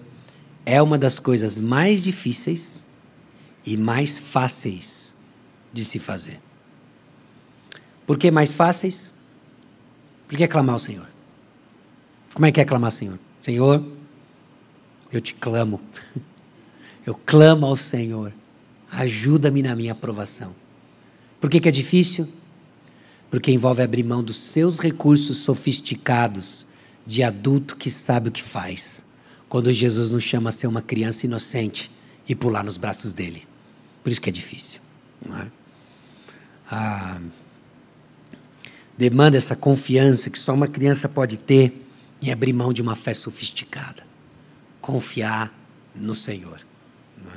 é uma das coisas mais difíceis e mais fáceis de se fazer. Por que mais fáceis? Porque é clamar ao Senhor. Como é que é clamar ao Senhor? Senhor, eu te clamo. Eu clamo ao Senhor. Ajuda-me na minha aprovação. Por que é difícil? Porque envolve abrir mão dos seus recursos sofisticados de adulto que sabe o que faz. Quando Jesus nos chama a ser uma criança inocente e pular nos braços dele. Por isso que é difícil. Não é? Demanda essa confiança que só uma criança pode ter em abrir mão de uma fé sofisticada. Confiar no Senhor. Não é?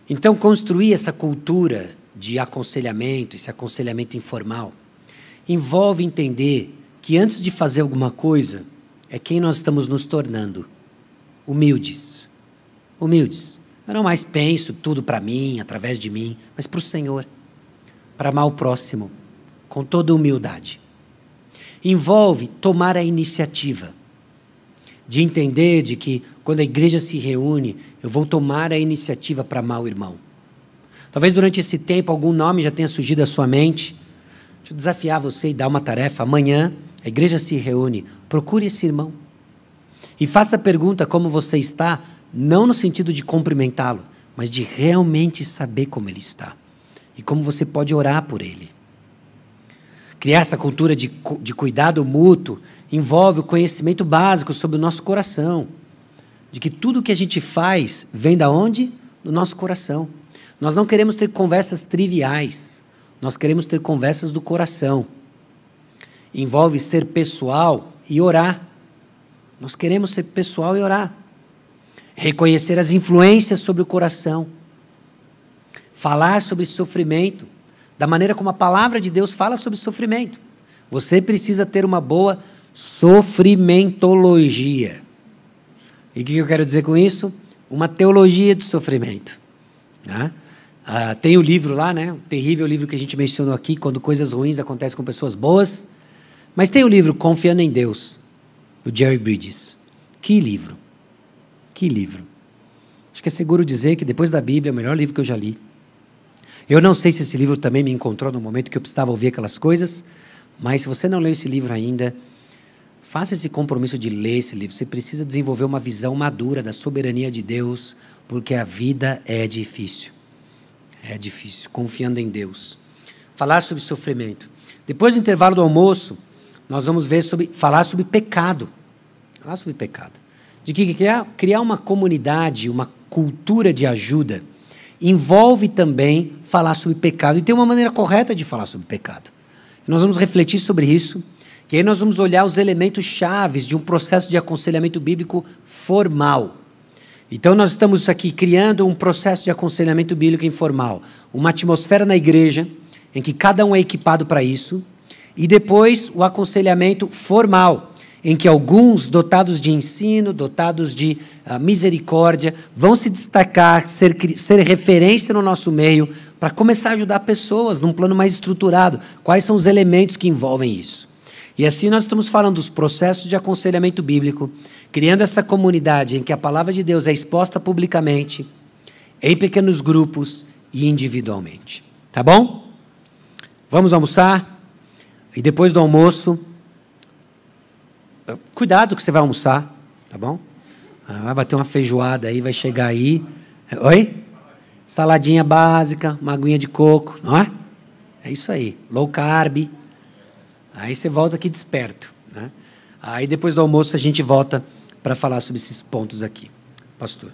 Então, construir essa cultura de aconselhamento, esse aconselhamento informal, envolve entender que antes de fazer alguma coisa, é quem nós estamos nos tornando. Humildes. Humildes. Eu não mais penso tudo para mim, através de mim, mas para o Senhor, para amar o próximo, com toda humildade. Envolve tomar a iniciativa, de entender de que quando a igreja se reúne, eu vou tomar a iniciativa para amar o irmão. Talvez durante esse tempo algum nome já tenha surgido à sua mente. Deixa eu desafiar você e dar uma tarefa. Amanhã a igreja se reúne, procure esse irmão. E faça a pergunta como você está, não no sentido de cumprimentá-lo, mas de realmente saber como ele está. E como você pode orar por ele. Criar essa cultura de cuidado mútuo envolve o conhecimento básico sobre o nosso coração. De que tudo que a gente faz vem da onde? Do nosso coração. Nós não queremos ter conversas triviais. Nós queremos ter conversas do coração. Envolve ser pessoal e orar. Nós queremos ser pessoal e orar. Reconhecer as influências sobre o coração. Falar sobre sofrimento. Da maneira como a palavra de Deus fala sobre sofrimento. Você precisa ter uma boa sofrimentologia. E o que eu quero dizer com isso? Uma teologia de sofrimento. Né? Tem o livro lá, né? O terrível livro que a gente mencionou aqui, quando coisas ruins acontecem com pessoas boas. Mas tem o livro Confiando em Deus, do Jerry Bridges. Que livro! Que livro! Acho que é seguro dizer que depois da Bíblia é o melhor livro que eu já li. Eu não sei se esse livro também me encontrou no momento que eu precisava ouvir aquelas coisas, mas se você não leu esse livro ainda, faça esse compromisso de ler esse livro. Você precisa desenvolver uma visão madura da soberania de Deus, porque a vida é difícil. É difícil, confiando em Deus. Falar sobre sofrimento. Depois do intervalo do almoço, nós vamos falar sobre pecado. Falar sobre pecado. De que criar uma comunidade, uma cultura de ajuda, envolve também falar sobre pecado. E tem uma maneira correta de falar sobre pecado. Nós vamos refletir sobre isso, e aí nós vamos olhar os elementos chaves de um processo de aconselhamento bíblico formal. Então nós estamos aqui criando um processo de aconselhamento bíblico informal, uma atmosfera na igreja, em que cada um é equipado para isso, e depois o aconselhamento formal, em que alguns, dotados de ensino, dotados de misericórdia, vão se destacar, ser referência no nosso meio, para começar a ajudar pessoas num plano mais estruturado. Quais são os elementos que envolvem isso? E assim nós estamos falando dos processos de aconselhamento bíblico, criando essa comunidade em que a palavra de Deus é exposta publicamente, em pequenos grupos e individualmente. Tá bom? Vamos almoçar? E depois do almoço, cuidado que você vai almoçar, tá bom? Vai bater uma feijoada aí, vai chegar aí. Oi? Saladinha básica, uma aguinha de coco, não é? É isso aí, low carb. Aí você volta aqui desperto, né? Aí depois do almoço a gente volta para falar sobre esses pontos aqui. Pastor.